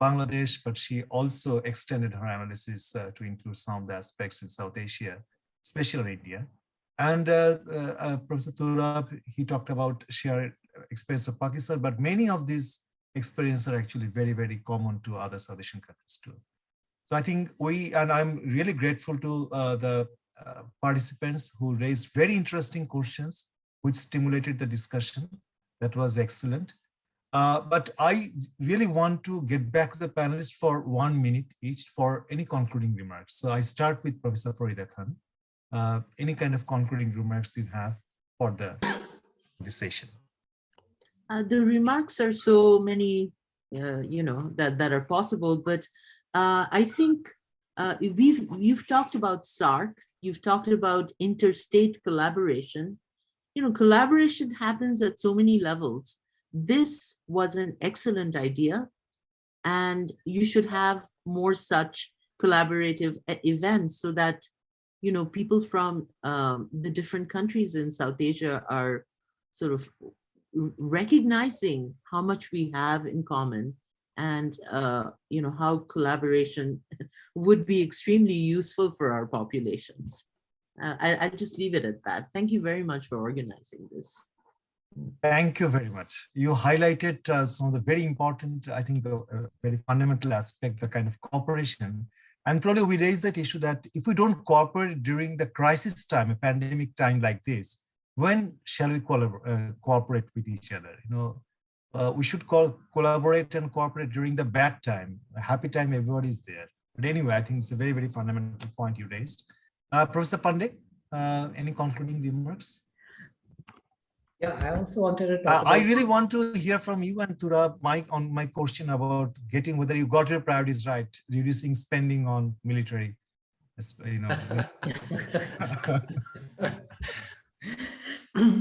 Bangladesh, but she also extended her analysis to include some of the aspects in South Asia, especially India. And Professor Turab, he talked about shared experience of Pakistan, but many of these experiences are actually very, very common to other South Asian countries too. So I think I'm really grateful to the participants who raised very interesting questions, which stimulated the discussion. That was excellent. But I really want to get back to the panelists for 1 minute each for any concluding remarks. So I start with Professor Farida Khan. Any kind of concluding remarks you have for this session? The remarks are so many, that are possible, but I think you've talked about SAARC, you've talked about interstate collaboration. Collaboration happens at so many levels. This was an excellent idea, and you should have more such collaborative events so that, people from the different countries in South Asia are sort of recognizing how much we have in common and, how collaboration would be extremely useful for our populations. I'll just leave it at that. Thank you very much for organizing this. Thank you very much. You highlighted some of the very important, I think, the very fundamental aspect, the kind of cooperation. And probably we raised that issue that if we don't cooperate during the crisis time, a pandemic time like this, when shall we cooperate with each other? We should collaborate and cooperate during the bad time. A happy time, everybody is there. But anyway, I think it's a very, very fundamental point you raised. Professor Pandey, any concluding remarks? Yeah, I also wanted to talk about... I really want to hear from you and Turab, on my question about whether you got your priorities right, reducing spending on military.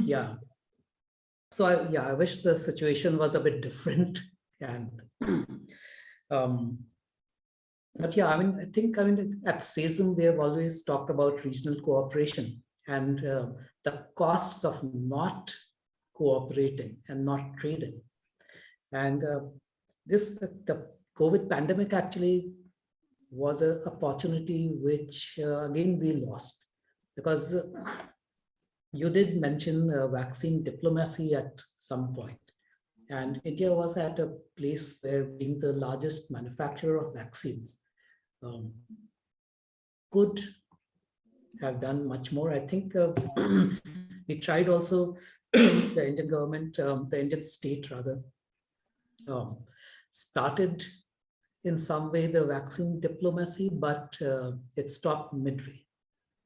Yeah. So I wish the situation was a bit different, and But yeah, I think at SESM, they have always talked about regional cooperation and the costs of not cooperating and not trading. And the COVID pandemic actually was an opportunity which again we lost, because you did mention vaccine diplomacy at some point. And India was at a place where, being the largest manufacturer of vaccines, could have done much more. I think we tried also, the Indian government, the Indian state rather, started in some way the vaccine diplomacy, but it stopped midway.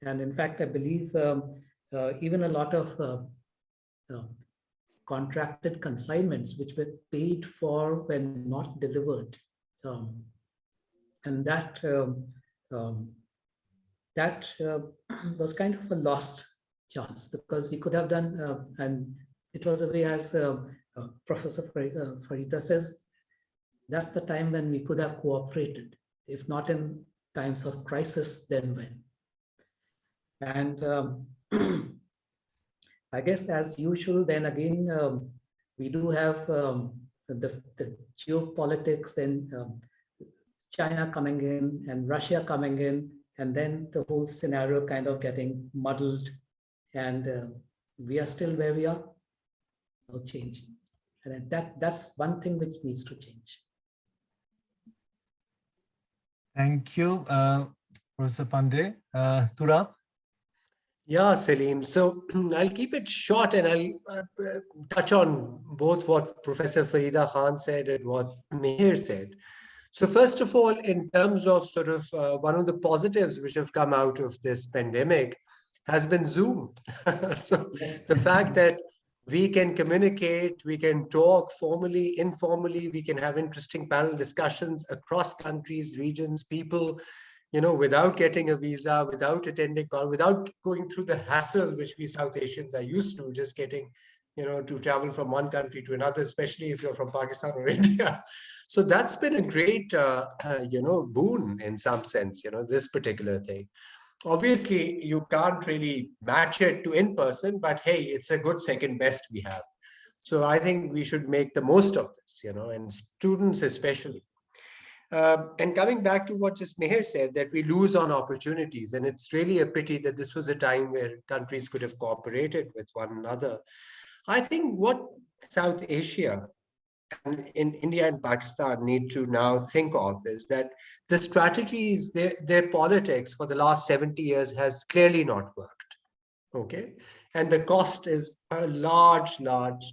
And in fact, I believe even a lot of contracted consignments which were paid for when not delivered. And that was kind of a lost chance, because we could have done, and it was a way, as Professor Farida says, that's the time when we could have cooperated. If not in times of crisis, then when? And I guess as usual, then again, we do have the geopolitics, then China coming in and Russia coming in, and then the whole scenario kind of getting muddled. And we are still where we are, no change. And that's one thing which needs to change. Thank you, Professor Pandey. Turab? Yeah, Selim. So I'll keep it short, and I'll touch on both what Professor Farida Khan said and what Mihir said. So first of all, in terms of sort of one of the positives which have come out of this pandemic has been Zoom. So Yes. the fact that we can communicate, we can talk formally, informally, we can have interesting panel discussions across countries, regions, people, you know, without getting a visa, without attending, or without going through the hassle which we South Asians are used to, just getting, you know, to travel from one country to another, especially if you're from Pakistan or India. So that's been a great, you know, boon in some sense, you know, this particular thing. Obviously, you can't really match it to in person, but hey, it's a good second best we have. So I think we should make the most of this, you know, and students especially. And coming back to what just Mihir said, that we lose on opportunities. And it's really a pity that this was a time where countries could have cooperated with one another. I think what South Asia and in India and Pakistan need to now think of is that the strategies, their politics for the last 70 years has clearly not worked. Okay. And the cost is a large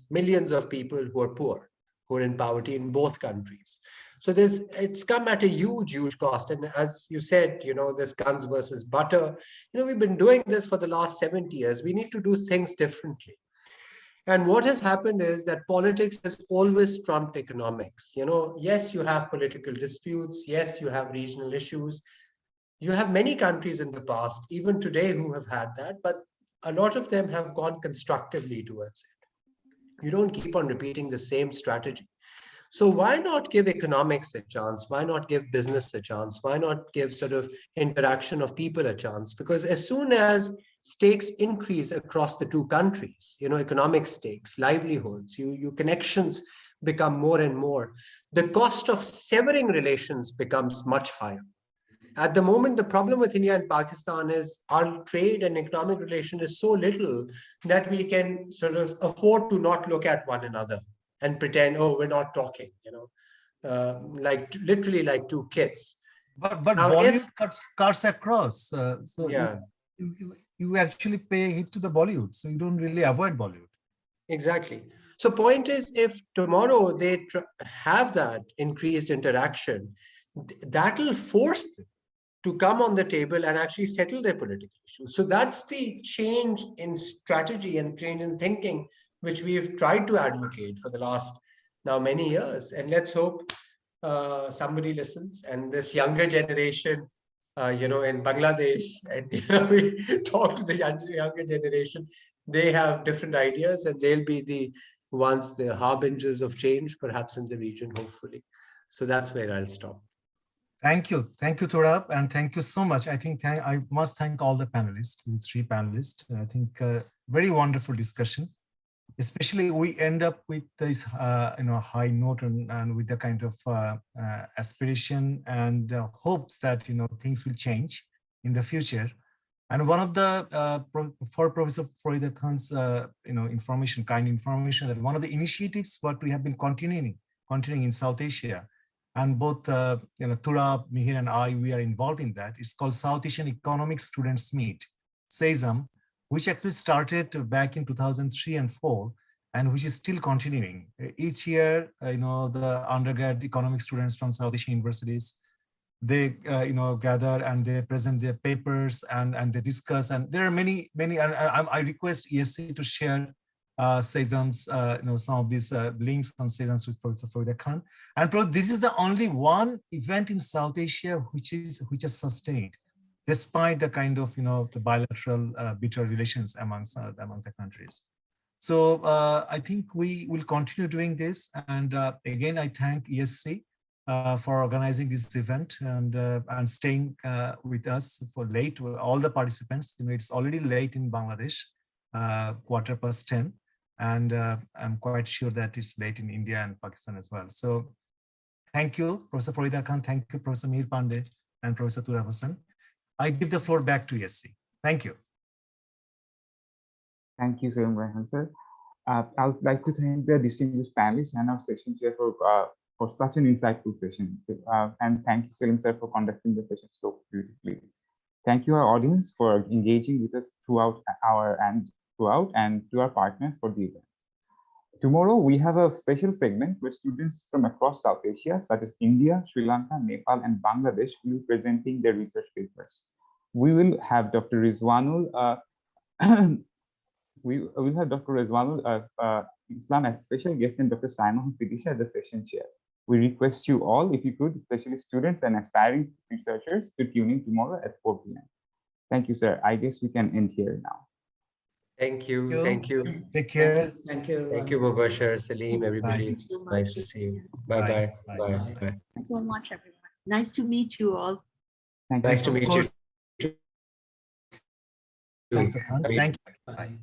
millions of people who are poor, who are in poverty in both countries. So it's come at a huge cost. And as you said, you know, this guns versus butter, you know, we've been doing this for the last 70 years. We need to do things differently. And what has happened is that politics has always trumped economics. You know, yes, you have political disputes. Yes, you have regional issues. You have many countries in the past, even today, who have had that, but a lot of them have gone constructively towards it. You don't keep on repeating the same strategy. So why not give economics a chance? Why not give business a chance? Why not give sort of interaction of people a chance? Because as soon as stakes increase across the two countries, you know, economic stakes, livelihoods, your connections become more and more, the cost of severing relations becomes much higher. At the moment, the problem with India and Pakistan is our trade and economic relation is so little that we can sort of afford to not look at one another and pretend, oh, we're not talking, you know, like literally like two kids. But Now, Bollywood cuts across. So yeah, you actually pay hit to the Bollywood. So you don't really avoid Bollywood. exactly. So point is, if tomorrow they have that increased interaction, that'll force them to come on the table and actually settle their political issues. So that's the change in strategy and change in thinking, which we've tried to advocate for the last now many years. And let's hope somebody listens. And this younger generation, you know, in Bangladesh, and you know, we talk to the younger generation, they have different ideas and they'll be the ones, the harbingers of change, perhaps in the region, hopefully. So that's where I'll stop. Thank you, Turab, and thank you so much. I think I must thank all the panelists, the three panelists. I think very wonderful discussion. Especially we end up with this high note and with the kind of aspiration and hopes that things will change in the future. And one of the for Professor Farida Khan's kind information, that one of the initiatives what we have been continuing in South Asia, and both Turab, Mihir, and I, we are involved in that. It's called South Asian Economic Students Meet, SESM, which actually started back in 2003 and 4, and which is still continuing. Each year, the undergrad economic students from South Asian universities, they gather and they present their papers and they discuss. And there are many. And I request ESC to share SESM's, some of these links on SESM's with Professor Farida Khan. And this is the only one event in South Asia which is sustained, despite the kind of the bilateral bitter relations among the countries. So I think we will continue doing this. And again, I thank ESC for organizing this event and staying with us for late. All the participants, it's already late in Bangladesh, 10:15, and I'm quite sure that it's late in India and Pakistan as well. So thank you, Professor Farida Khan. Thank you, Professor Mihir Pandey and Professor Turab Hussain. I give the floor back to ESC. Thank you. Thank you, Selim Raihan, sir. I would like to thank the distinguished panelists and our session chair for such an insightful session. And thank you, Selim sir, for conducting the session so beautifully. Thank you, our audience, for engaging with us throughout, and to our partners for the event. Tomorrow, we have a special segment where students from across South Asia, such as India, Sri Lanka, Nepal, and Bangladesh, will be presenting their research papers. We will have Dr. Rizwanul Islam as special guest and Dr. Simon Fidisha as the session chair. We request you all, if you could, especially students and aspiring researchers, to tune in tomorrow at 4 p.m. Thank you, sir. I guess we can end here now. Thank you. Thank you. Take care. Thank you. Thank you, Mubashir, Salim, everybody. Thank you so much. Nice to see you. Bye-bye. Bye. Bye. Bye. Bye. Thanks so much, everyone. Nice to meet you all. Thank Nice to you. meet you. Professor Khan, thank you. Bye.